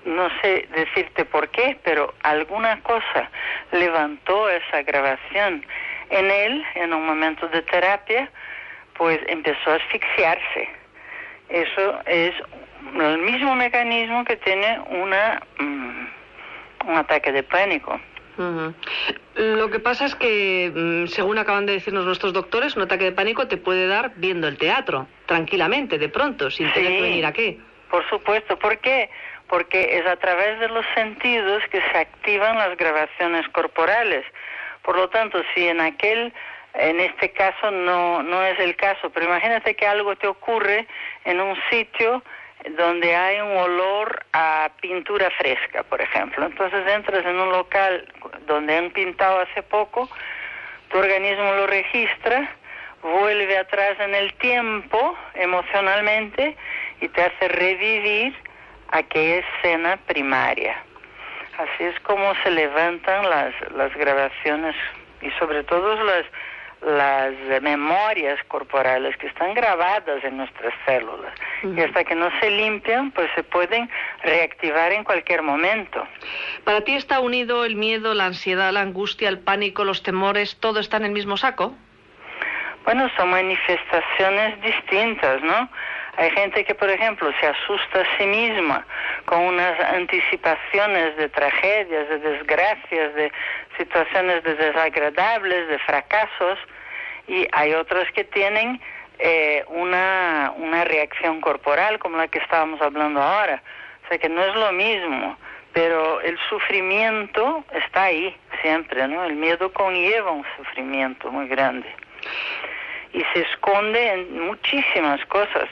J: no sé decirte por qué, pero alguna cosa levantó esa grabación en él, en un momento de terapia, pues empezó a asfixiarse. Eso es el mismo mecanismo que tiene un ataque de pánico.
A: Uh-huh. Lo que pasa es que, según acaban de decirnos nuestros doctores, un ataque de pánico te puede dar viendo el teatro, tranquilamente, de pronto, sin tener que venir aquí.
J: Por supuesto. ¿Por qué? Porque es a través de los sentidos que se activan las grabaciones corporales. Por lo tanto, si en este caso no es el caso, pero imagínate que algo te ocurre en un sitio donde hay un olor a pintura fresca, por ejemplo. Entonces entras en un local donde han pintado hace poco, tu organismo lo registra, vuelve atrás en el tiempo emocionalmente y te hace revivir aquella escena primaria. Así es como se levantan las grabaciones y sobre todo las memorias corporales que están grabadas en nuestras células. Uh-huh. Y hasta que no se limpian, pues se pueden reactivar en cualquier momento.
A: ¿Para ti está unido el miedo, la ansiedad, la angustia, el pánico, los temores, todo está en el mismo saco?
J: Bueno, son manifestaciones distintas, ¿no? Hay gente que, por ejemplo, se asusta a sí misma con unas anticipaciones de tragedias, de desgracias, de situaciones desagradables, de fracasos, y hay otros que tienen una reacción corporal como la que estábamos hablando ahora. O sea que no es lo mismo, pero el sufrimiento está ahí siempre, ¿no? El miedo conlleva un sufrimiento muy grande y se esconde en muchísimas cosas.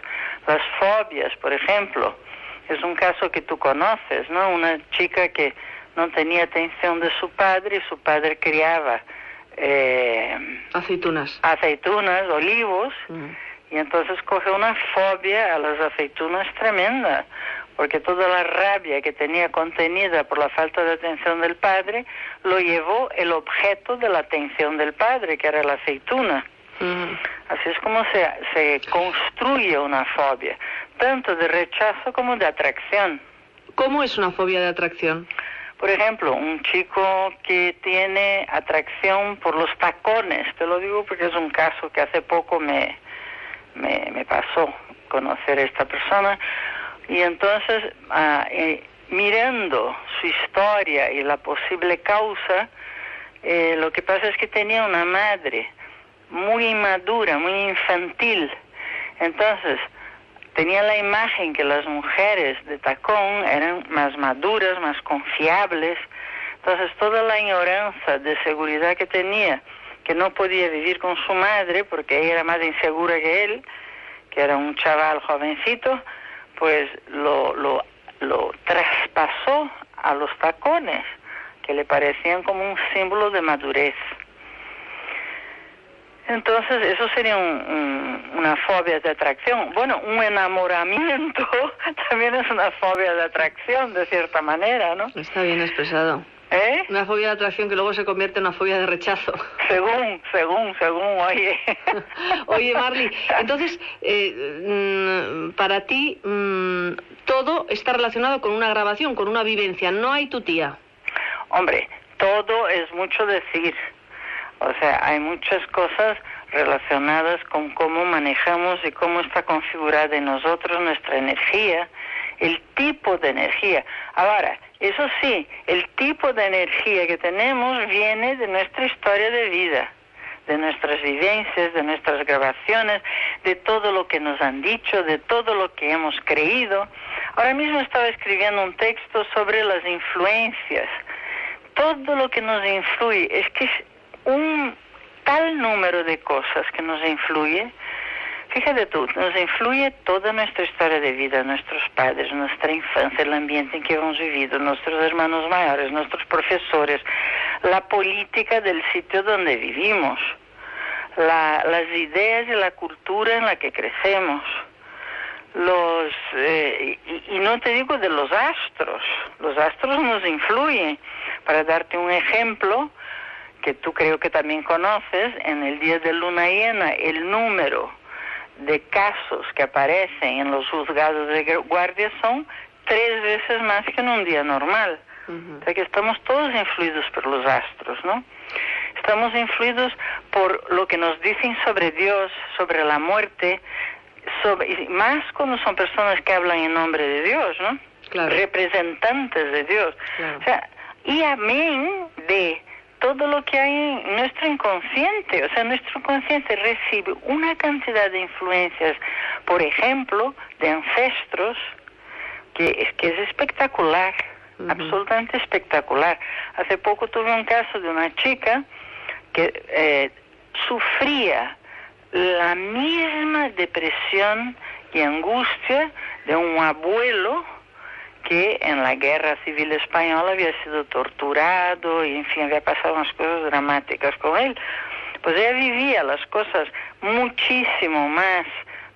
J: Las fobias, por ejemplo, es un caso que tú conoces, ¿no? Una chica que no tenía atención de su padre y su padre criaba
A: aceitunas,
J: olivos, y entonces coge una fobia a las aceitunas tremenda, porque toda la rabia que tenía contenida por la falta de atención del padre lo llevó el objeto de la atención del padre, que era la aceituna. Uh-huh. Así es como se construye una fobia, tanto de rechazo como de atracción.
A: ¿Cómo es una fobia de atracción?
J: Por ejemplo, un chico que tiene atracción por los tacones, te lo digo porque es un caso que hace poco me pasó conocer a esta persona, y entonces mirando su historia y la posible causa, lo que pasa es que tenía una madre muy inmadura, muy infantil. Entonces, tenía la imagen que las mujeres de tacón eran más maduras, más confiables. Entonces, toda la ignorancia de seguridad que tenía, que no podía vivir con su madre porque ella era más insegura que él, que era un chaval jovencito, pues lo traspasó a los tacones, que le parecían como un símbolo de madurez. Entonces, eso sería una fobia de atracción. Bueno, un enamoramiento también es una fobia de atracción, de cierta manera, ¿no?
A: Está bien expresado. Una fobia de atracción que luego se convierte en una fobia de rechazo.
J: Según, oye.
A: Oye, Marly, entonces, para ti, todo está relacionado con una grabación, con una vivencia. No hay tu tía.
J: Hombre, todo es mucho decir. O sea, hay muchas cosas relacionadas con cómo manejamos y cómo está configurada en nosotros nuestra energía, el tipo de energía. Ahora, eso sí, el tipo de energía que tenemos viene de nuestra historia de vida, de nuestras vivencias, de nuestras grabaciones, de todo lo que nos han dicho, de todo lo que hemos creído. Ahora mismo estaba escribiendo un texto sobre las influencias. Todo lo que nos influye, es que es un tal número de cosas que nos influye. Fíjate tú, nos influye toda nuestra historia de vida, nuestros padres, nuestra infancia, el ambiente en que hemos vivido, nuestros hermanos mayores, nuestros profesores, la política del sitio donde vivimos, las ideas y la cultura en la que crecemos, y no te digo de los astros nos influyen. Para darte un ejemplo, que tú creo que también conoces, en el día de luna llena, el número de casos que aparecen en los juzgados de guardia son 3 veces más que en un día normal. O sea que estamos todos influidos por los astros, ¿no? Estamos influidos por lo que nos dicen sobre Dios, sobre la muerte, y más cuando son personas que hablan en nombre de Dios, ¿no?
A: Claro.
J: Representantes de Dios. Claro. O sea, y amén de todo lo que hay en nuestro inconsciente. O sea, nuestro inconsciente recibe una cantidad de influencias, por ejemplo, de ancestros, que es espectacular, absolutamente espectacular. Hace poco tuve un caso de una chica que sufría la misma depresión y angustia de un abuelo que en la Guerra Civil Española había sido torturado y, en fin, había pasado unas cosas dramáticas con él. Pues ella vivía las cosas muchísimo más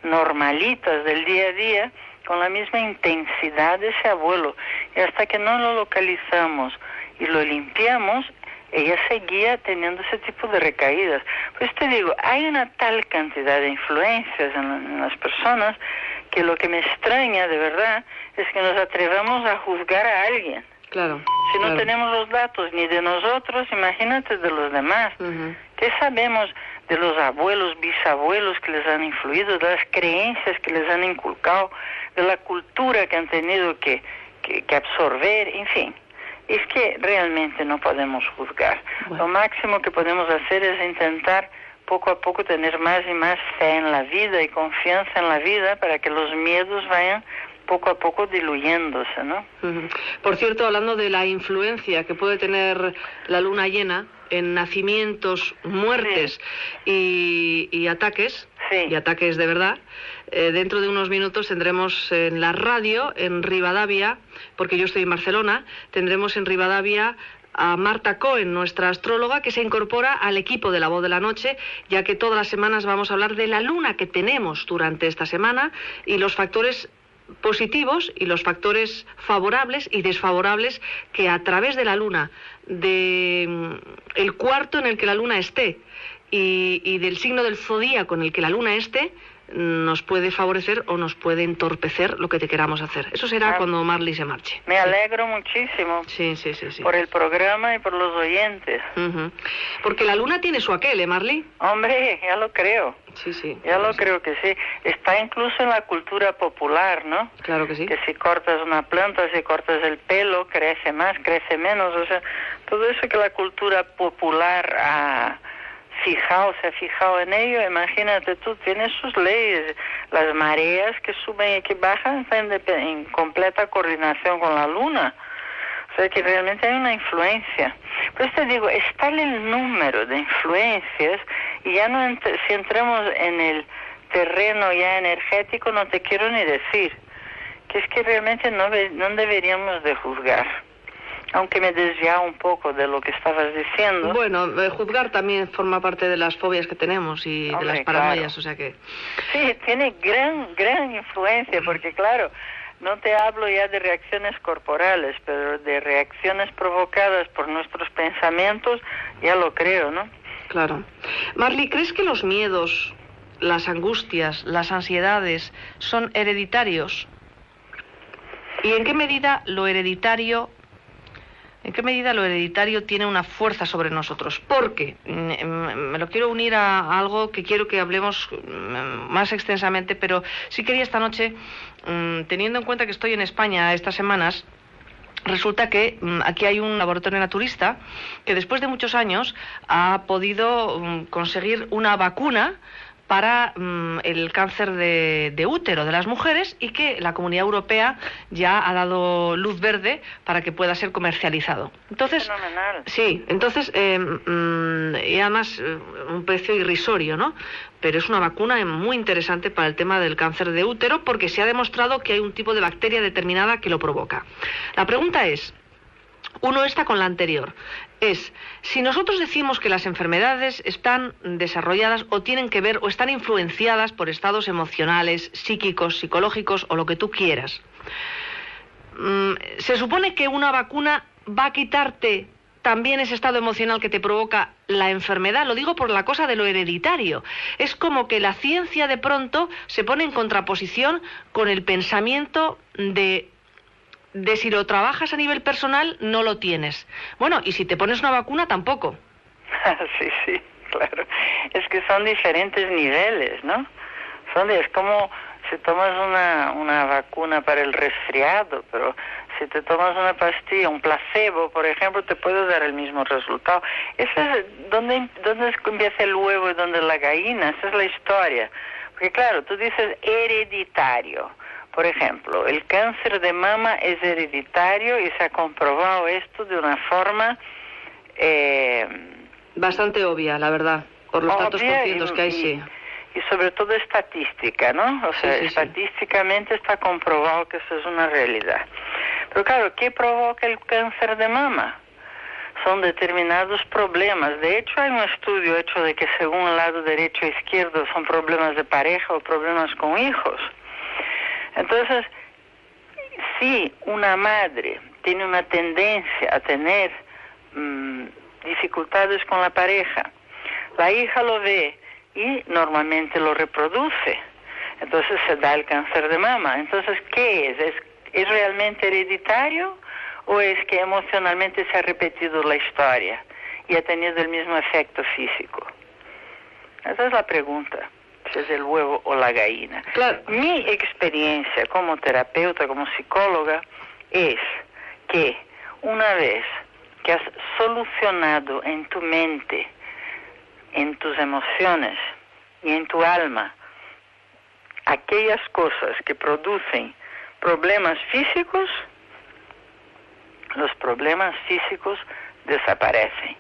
J: normalitas del día a día con la misma intensidad de ese abuelo. Y hasta que no lo localizamos y lo limpiamos, ella seguía teniendo ese tipo de recaídas. Pues te digo, hay una tal cantidad de influencias en las personas que lo que me extraña de verdad es que nos atrevamos a juzgar a alguien.
A: Claro.
J: Si no tenemos los datos ni de nosotros, imagínate de los demás. ¿Qué sabemos de los abuelos, bisabuelos que les han influido, de las creencias que les han inculcado, de la cultura que han tenido que absorber, en fin? Es que realmente no podemos juzgar. Bueno. Lo máximo que podemos hacer es intentar poco a poco tener más y más fe en la vida y confianza en la vida para que los miedos vayan poco a poco diluyéndose, ¿no?
A: Por cierto, hablando de la influencia que puede tener la luna llena en nacimientos, muertes y ataques, y ataques de verdad, dentro de unos minutos tendremos en la radio, en Rivadavia, porque yo estoy en Barcelona, tendremos en Rivadavia a Marta Cohen, nuestra astróloga, que se incorpora al equipo de La Voz de la Noche, ya que todas las semanas vamos a hablar de la luna que tenemos durante esta semana y los factores positivos y los factores favorables y desfavorables que a través de la luna, de el cuarto en el que la luna esté y del signo del zodíaco en el que la luna esté, nos puede favorecer o nos puede entorpecer lo que te queramos hacer. Eso será cuando Marly se marche.
J: Me alegro muchísimo.
A: Sí.
J: Por el programa y por los oyentes.
A: Porque la luna tiene su aquel, ¿eh, Marly?
J: Hombre, ya lo creo.
A: Sí.
J: Ya lo creo que sí. Está incluso en la cultura popular, ¿no?
A: Claro que sí.
J: Que si cortas una planta, si cortas el pelo, crece más, crece menos. O sea, todo eso que la cultura popular ha se ha fijado en ello. Imagínate tú, tiene sus leyes, las mareas que suben y que bajan están en completa coordinación con la luna. O sea que realmente hay una influencia. Pues te digo, es tal el número de influencias, y ya no si entramos en el terreno ya energético, no te quiero ni decir, que es que realmente no deberíamos de juzgar. Aunque me he desviado un poco de lo que estabas diciendo.
A: Bueno, juzgar también forma parte de las fobias que tenemos y de las paranoias, o sea que...
J: Sí, tiene gran influencia, porque claro, no te hablo ya de reacciones corporales, pero de reacciones provocadas por nuestros pensamientos, ya lo creo, ¿no?
A: Claro. Marly, ¿crees que los miedos, las angustias, las ansiedades son hereditarios? ¿Y en qué medida lo hereditario tiene una fuerza sobre nosotros? Porque me lo quiero unir a algo que quiero que hablemos más extensamente, pero sí quería esta noche, teniendo en cuenta que estoy en España estas semanas, resulta que aquí hay un laboratorio naturista que después de muchos años ha podido conseguir una vacuna para el cáncer de útero de las mujeres, y que la Comunidad Europea ya ha dado luz verde para que pueda ser comercializado. Entonces,
J: fenomenal.
A: Sí, entonces, y además un precio irrisorio, ¿no? Pero es una vacuna muy interesante para el tema del cáncer de útero, porque se ha demostrado que hay un tipo de bacteria determinada que lo provoca. La pregunta es, uno está con la anterior, es, si nosotros decimos que las enfermedades están desarrolladas o tienen que ver o están influenciadas por estados emocionales, psíquicos, psicológicos o lo que tú quieras, ¿se supone que una vacuna va a quitarte también ese estado emocional que te provoca la enfermedad? Lo digo por la cosa de lo hereditario. Es como que la ciencia de pronto se pone en contraposición con el pensamiento de si lo trabajas a nivel personal, no lo tienes. Bueno, y si te pones una vacuna, tampoco.
J: Sí, claro. Es que son diferentes niveles, ¿no? Es como si tomas una vacuna para el resfriado, pero si te tomas una pastilla, un placebo, por ejemplo, te puede dar el mismo resultado. Esa es donde empieza el huevo y donde la gallina. Esa es la historia. Porque claro, tú dices hereditario. Por ejemplo, el cáncer de mama es hereditario y se ha comprobado esto de una forma
A: bastante obvia, la verdad, por los datos conocidos que hay, sí.
J: Y sobre todo estadística, ¿no? O sea, estadísticamente está comprobado que eso es una realidad. Pero claro, ¿qué provoca el cáncer de mama? Son determinados problemas. De hecho, hay un estudio hecho de que según el lado derecho e izquierdo son problemas de pareja o problemas con hijos. Entonces, si una madre tiene una tendencia a tener dificultades con la pareja, la hija lo ve y normalmente lo reproduce. Entonces se da el cáncer de mama. Entonces, ¿qué es? ¿Es realmente hereditario o es que emocionalmente se ha repetido la historia y ha tenido el mismo efecto físico? Esa es la pregunta. Es el huevo o la gallina.
A: Claro.
J: Mi experiencia como terapeuta, como psicóloga, es que una vez que has solucionado en tu mente, en tus emociones y en tu alma aquellas cosas que producen problemas físicos, los problemas físicos desaparecen.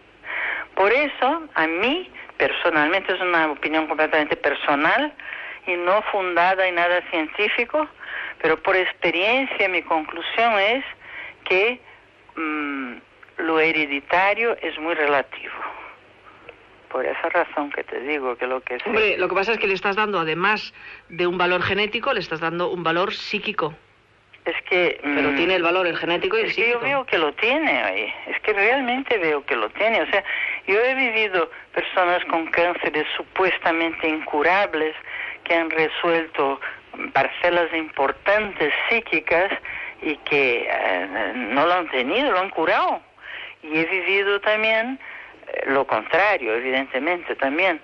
J: Por eso, a mí, personalmente, es una opinión completamente personal y no fundada en nada científico, pero por experiencia mi conclusión es que lo hereditario es muy relativo. Por esa razón que te digo que lo que es...
A: Hombre, lo que pasa es que le estás dando, además de un valor genético, le estás dando un valor psíquico.
J: Es que...
A: Pero tiene el valor, el genético y el psíquico.
J: Es que yo veo que lo tiene, oye. Es que realmente veo que lo tiene. O sea, yo he vivido personas con cánceres supuestamente incurables que han resuelto parcelas importantes psíquicas y que no lo han tenido, lo han curado. Y he vivido también lo contrario, evidentemente, también.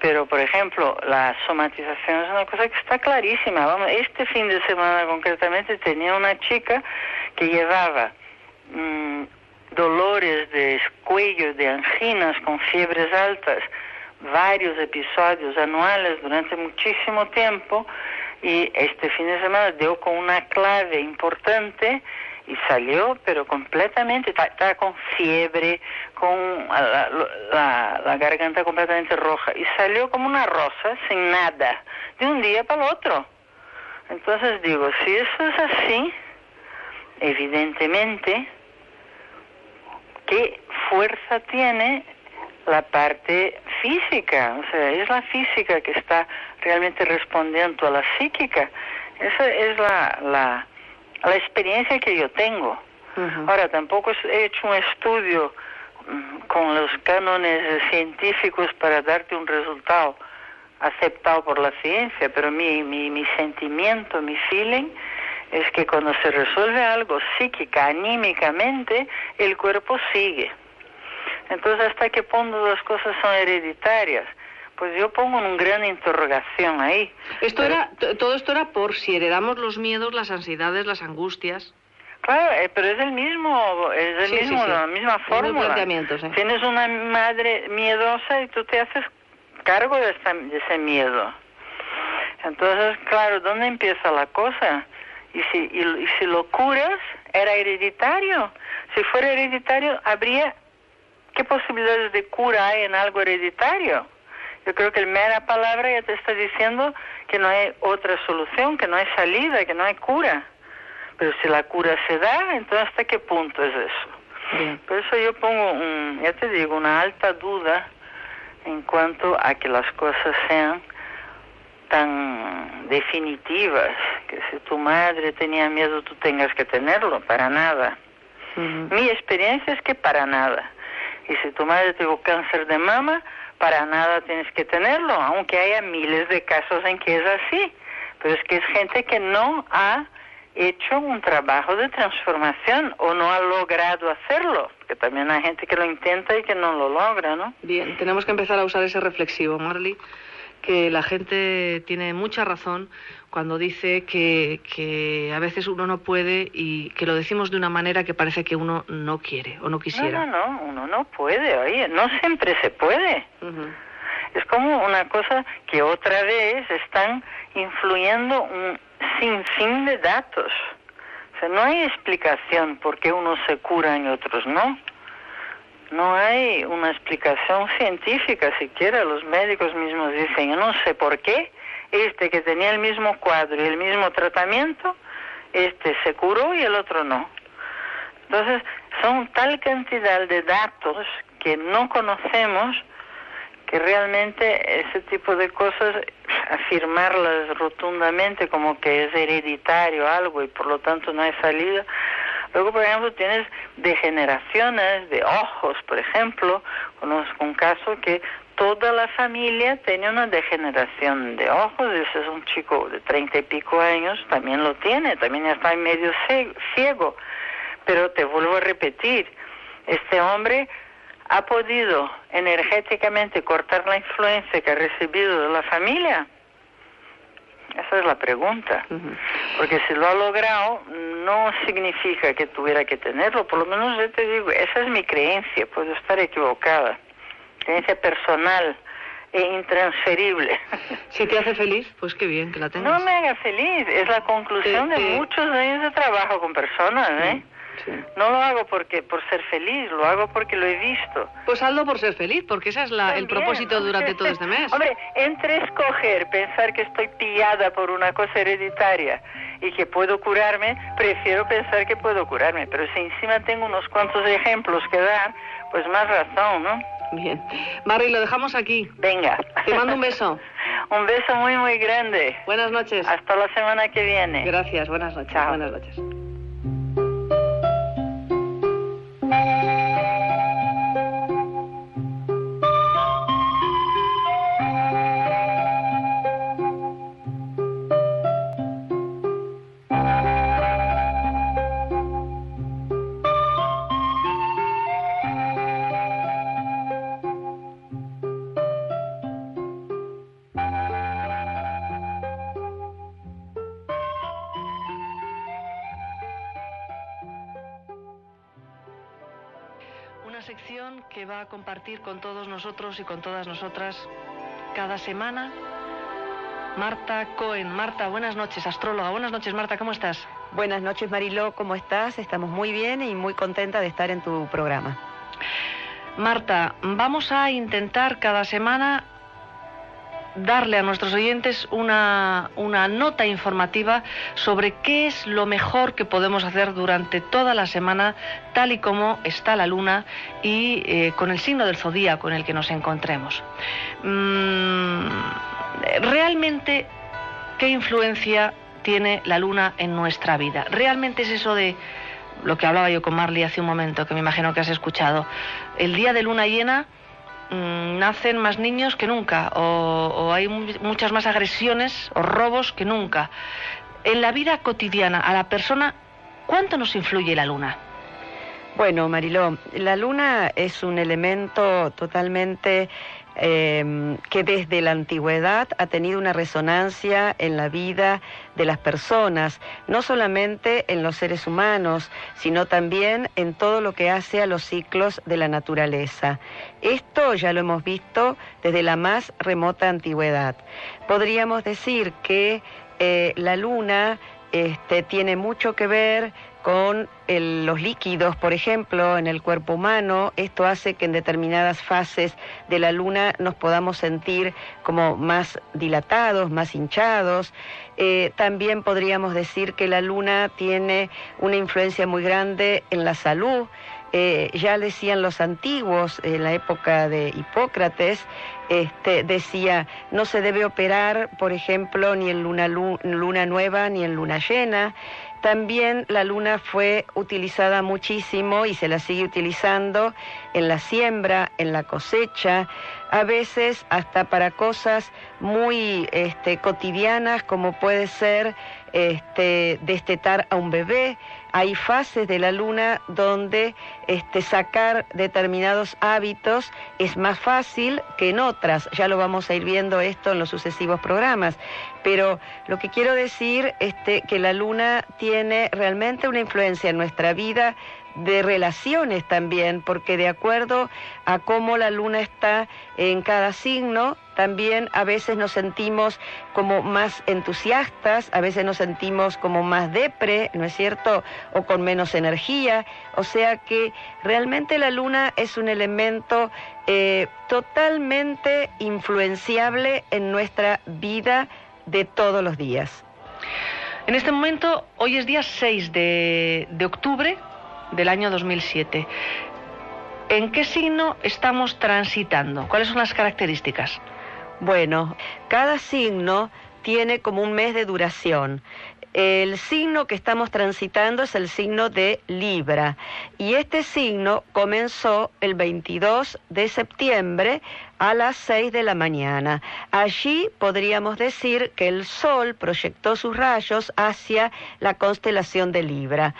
J: Pero, por ejemplo, la somatización es una cosa que está clarísima. Vamos, este fin de semana concretamente tenía una chica que llevaba dolores de cuello, de anginas, con fiebres altas, varios episodios anuales durante muchísimo tiempo, y este fin de semana dio con una clave importante y salió, pero completamente, está con fiebre, con la garganta completamente roja, y salió como una rosa, sin nada, de un día para el otro. Entonces digo, si eso es así, evidentemente, ¿qué fuerza tiene la parte física? O sea, es la física que está realmente respondiendo a la psíquica. Esa es la experiencia que yo tengo. Ahora, tampoco he hecho un estudio con los cánones científicos para darte un resultado aceptado por la ciencia, pero mi sentimiento, mi feeling, es que cuando se resuelve algo psíquica, anímicamente, el cuerpo sigue. Entonces, ¿hasta qué punto las cosas son hereditarias? Pues yo pongo una gran interrogación ahí.
A: Todo esto era por si heredamos los miedos, las ansiedades, las angustias.
J: Claro, pero es el mismo, la misma fórmula. Tienes una madre miedosa y tú te haces cargo de ese miedo. Entonces, claro, ¿dónde empieza la cosa? Y si lo curas, era hereditario. Si fuera hereditario, ¿qué posibilidades de cura hay en algo hereditario? Yo creo que la mera palabra ya te está diciendo que no hay otra solución, que no hay salida, que no hay cura. Pero si la cura se da, entonces ¿hasta qué punto es eso? Bien. Por eso yo pongo, ya te digo, una alta duda en cuanto a que las cosas sean tan definitivas, que si tu madre tenía miedo tú tengas que tenerlo, para nada. Mi experiencia es que para nada. Y si tu madre tuvo cáncer de mama, para nada tienes que tenerlo, aunque haya miles de casos en que es así. Pero es que es gente que no ha hecho un trabajo de transformación o no ha logrado hacerlo, que también hay gente que lo intenta y que no lo logra, ¿no?
A: Bien, tenemos que empezar a usar ese reflexivo, Marly, que la gente tiene mucha razón cuando dice que a veces uno no puede y que lo decimos de una manera que parece que uno no quiere o no quisiera.
J: No, uno no puede, oye, no siempre se puede. Es como una cosa que otra vez están influyendo un sinfín de datos. O sea, no hay explicación por qué unos se curan y otros no. No hay una explicación científica siquiera. Los médicos mismos dicen, yo no sé por qué que tenía el mismo cuadro y el mismo tratamiento, se curó y el otro no. Entonces, son tal cantidad de datos que no conocemos que realmente ese tipo de cosas, afirmarlas rotundamente como que es hereditario algo y por lo tanto no hay salida. Luego, por ejemplo, tienes degeneraciones de ojos, por ejemplo. Conozco un caso que toda la familia tiene una degeneración de ojos. Ese es un chico de 30 y pico años, también lo tiene, también ya está medio ciego. Pero te vuelvo a repetir, este hombre ha podido energéticamente cortar la influencia que ha recibido de la familia. Esa es la pregunta. Porque si lo ha logrado, no significa que tuviera que tenerlo. Por lo menos yo te digo, esa es mi creencia, puedo estar equivocada. Creencia personal e intransferible.
A: Si te hace feliz, pues qué bien que la tengas.
J: No me haga feliz, es la conclusión de muchos años de trabajo con personas, ¿eh? Sí. No lo hago por ser feliz, lo hago porque lo he visto.
A: Pues hazlo por ser feliz, porque ese es el propósito durante todo este mes.
J: Hombre, entre escoger, pensar que estoy pillada por una cosa hereditaria y que puedo curarme, prefiero pensar que puedo curarme. Pero si encima tengo unos cuantos ejemplos que dar, pues más razón, ¿no?
A: Bien. Marly, lo dejamos aquí.
J: Venga.
A: Te mando un beso.
J: Un beso muy, muy grande.
A: Buenas noches.
J: Hasta la semana que viene.
A: Gracias, buenas noches.
J: Chao.
A: Buenas noches. sección que va a compartir con todos nosotros y con todas nosotras cada semana Marta Cohen. Marta, buenas noches, astróloga. Buenas noches, Marta, ¿cómo estás?
K: Buenas noches, Mariló, ¿cómo estás? Estamos muy bien y muy contenta de estar en tu programa.
A: Marta, vamos a intentar cada semana darle a nuestros oyentes una nota informativa sobre qué es lo mejor que podemos hacer durante toda la semana, tal y como está la luna y con el signo del zodíaco en el que nos encontremos. Realmente, ¿qué influencia tiene la luna en nuestra vida? Realmente es eso de lo que hablaba yo con Marley hace un momento, que me imagino que has escuchado. El día de luna llena nacen más niños que nunca, o hay muchas más agresiones o robos que nunca. En la vida cotidiana, a la persona, ¿cuánto nos influye la luna?
K: Bueno, Mariló, la luna es un elemento totalmente que desde la antigüedad ha tenido una resonancia en la vida de las personas, no solamente en los seres humanos, sino también en todo lo que hace a los ciclos de la naturaleza. Esto ya lo hemos visto desde la más remota antigüedad. Podríamos decir que la luna tiene mucho que ver con los líquidos, por ejemplo, en el cuerpo humano. Esto hace que en determinadas fases de la luna nos podamos sentir como más dilatados, más hinchados. También podríamos decir que la luna tiene una influencia muy grande en la salud. Ya decían los antiguos, en la época de Hipócrates, decía, no se debe operar, por ejemplo, ni en luna nueva ni en luna llena. También la luna fue utilizada muchísimo y se la sigue utilizando en la siembra, en la cosecha, a veces hasta para cosas muy cotidianas, como puede ser destetar a un bebé. Hay fases de la luna donde sacar determinados hábitos es más fácil que en otras. Ya lo vamos a ir viendo esto en los sucesivos programas. Pero lo que quiero decir es que la luna tiene realmente una influencia en nuestra vida de relaciones también, porque de acuerdo a cómo la luna está en cada signo, también a veces nos sentimos como más entusiastas, a veces nos sentimos como más depre, ¿no es cierto?, o con menos energía. O sea que realmente la luna es un elemento totalmente influenciable en nuestra vida de todos los días.
A: En este momento, hoy es día 6 de octubre del año 2007. ¿En qué signo estamos transitando? ¿Cuáles son las características?
K: Bueno, cada signo tiene como un mes de duración. El signo que estamos transitando es el signo de Libra, y este signo comenzó el 22 de septiembre a las 6 de la mañana. Allí podríamos decir que el Sol proyectó sus rayos hacia la constelación de Libra,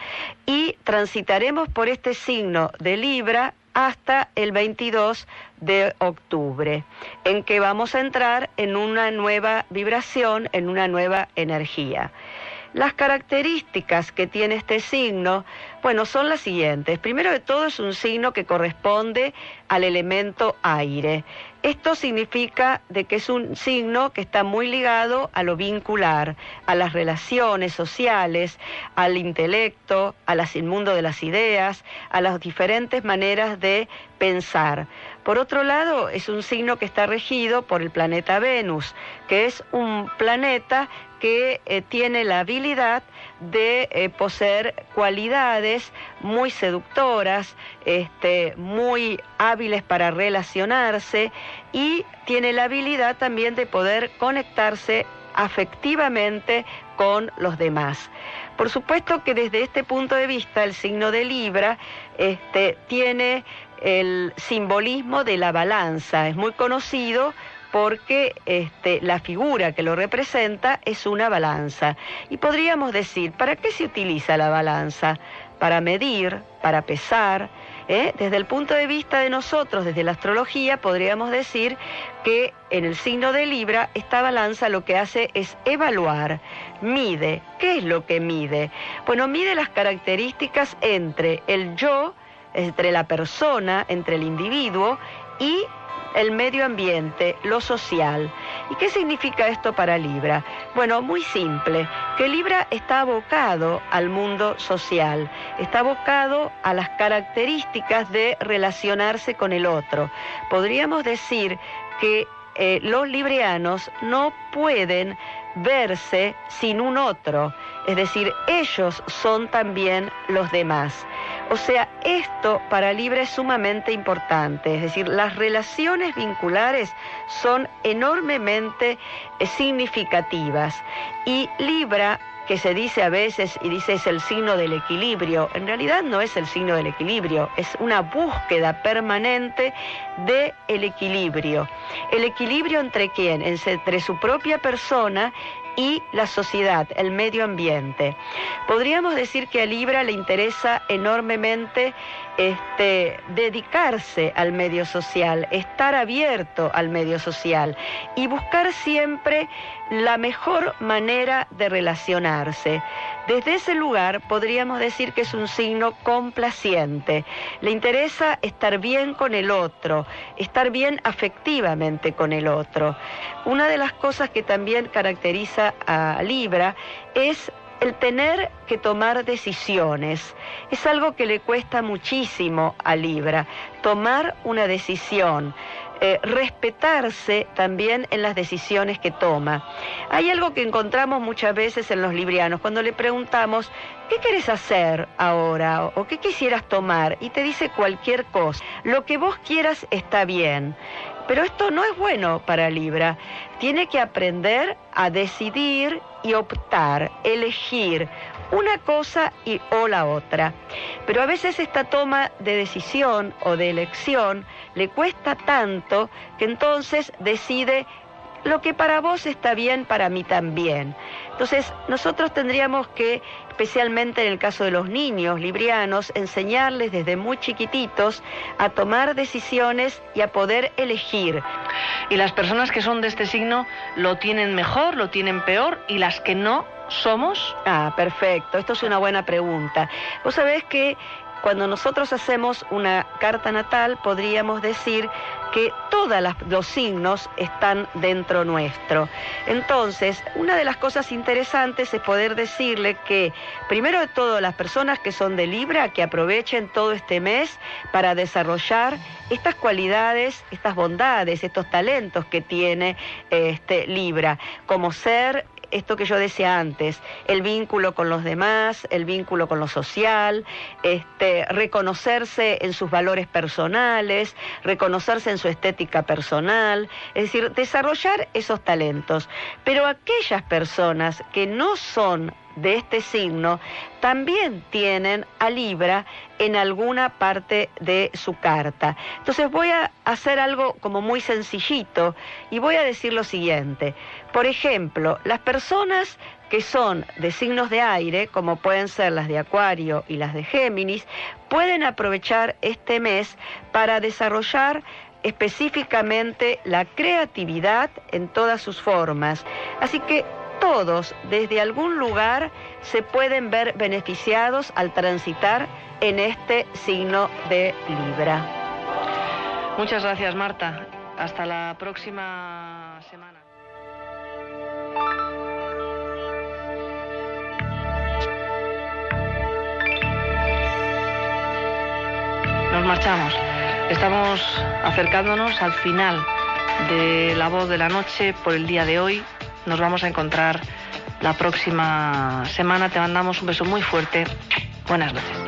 K: y transitaremos por este signo de Libra hasta el 22 de octubre, en que vamos a entrar en una nueva vibración, en una nueva energía. Las características que tiene este signo, bueno, son las siguientes. Primero de todo, es un signo que corresponde al elemento aire. Esto significa de que es un signo que está muy ligado a lo vincular, a las relaciones sociales, al intelecto, al mundo de las ideas, a las diferentes maneras de pensar. Por otro lado, es un signo que está regido por el planeta Venus, que es un planeta que tiene la habilidad de poseer cualidades muy seductoras, muy hábiles para relacionarse, y tiene la habilidad también de poder conectarse afectivamente con los demás. Por supuesto que desde este punto de vista el signo de Libra tiene el simbolismo de la balanza. Es muy conocido porque la figura que lo representa es una balanza. Y podríamos decir, ¿para qué se utiliza la balanza? Para medir, para pesar. Desde el punto de vista de nosotros, desde la astrología, podríamos decir que en el signo de Libra, esta balanza lo que hace es evaluar, mide. ¿Qué es lo que mide? Bueno, mide las características entre el yo entre la persona, entre el individuo y el medio ambiente, lo social. ¿Y qué significa esto para Libra? Bueno, muy simple, que Libra está abocado al mundo social, está abocado a las características de relacionarse con el otro. Podríamos decir que los librianos no pueden verse sin un otro, es decir, ellos son también los demás. O sea, esto para Libra es sumamente importante, es decir, las relaciones vinculares son enormemente significativas y Libra, que se dice a veces y dice es el signo del equilibrio, en realidad no es el signo del equilibrio, es una búsqueda permanente del equilibrio. ¿El equilibrio entre quién? Entre su propia persona y la sociedad, el medio ambiente. Podríamos decir que a Libra le interesa enormemente dedicarse al medio social, estar abierto al medio social y buscar siempre la mejor manera de relacionarse. Desde ese lugar podríamos decir que es un signo complaciente. Le interesa estar bien con el otro, estar bien afectivamente con el otro. Una de las cosas que también caracteriza a Libra es el tener que tomar decisiones. Es algo que le cuesta muchísimo a Libra, tomar una decisión. Respetarse también en las decisiones que toma. Hay algo que encontramos muchas veces en los librianos, cuando le preguntamos, ¿qué quieres hacer ahora? ¿O qué quisieras tomar? Y te dice cualquier cosa. Lo que vos quieras está bien. Pero esto no es bueno para Libra. Tiene que aprender a decidir y optar, elegir una cosa o la otra. Pero a veces esta toma de decisión o de elección le cuesta tanto que entonces decide lo que para vos está bien, para mí también. Entonces nosotros tendríamos que, especialmente en el caso de los niños librianos, enseñarles desde muy chiquititos a tomar decisiones y a poder elegir.
A: Y las personas que son de este signo lo tienen mejor, lo tienen peor, y las que no somos.
K: Ah, perfecto. Esto es una buena pregunta. Vos sabés que cuando nosotros hacemos una carta natal, podríamos decir que todos los signos están dentro nuestro. Entonces, una de las cosas interesantes es poder decirle que, primero de todo, las personas que son de Libra, que aprovechen todo este mes para desarrollar estas cualidades, estas bondades, estos talentos que tiene Libra, como ser esto que yo decía antes, el vínculo con los demás, el vínculo con lo social, reconocerse en sus valores personales, reconocerse en su estética personal, es decir, desarrollar esos talentos. Pero aquellas personas que no son de este signo también tienen a Libra en alguna parte de su carta. Entonces voy a hacer algo como muy sencillito y voy a decir lo siguiente. Por ejemplo, las personas que son de signos de aire, como pueden ser las de Acuario y las de Géminis, pueden aprovechar este mes para desarrollar específicamente la creatividad en todas sus formas. Así que todos, desde algún lugar, se pueden ver beneficiados al transitar en este signo de Libra.
A: Muchas gracias, Marta. Hasta la próxima semana. Nos marchamos. Estamos acercándonos al final de La Voz de la Noche por el día de hoy. Nos vamos a encontrar la próxima semana. Te mandamos un beso muy fuerte. Buenas noches.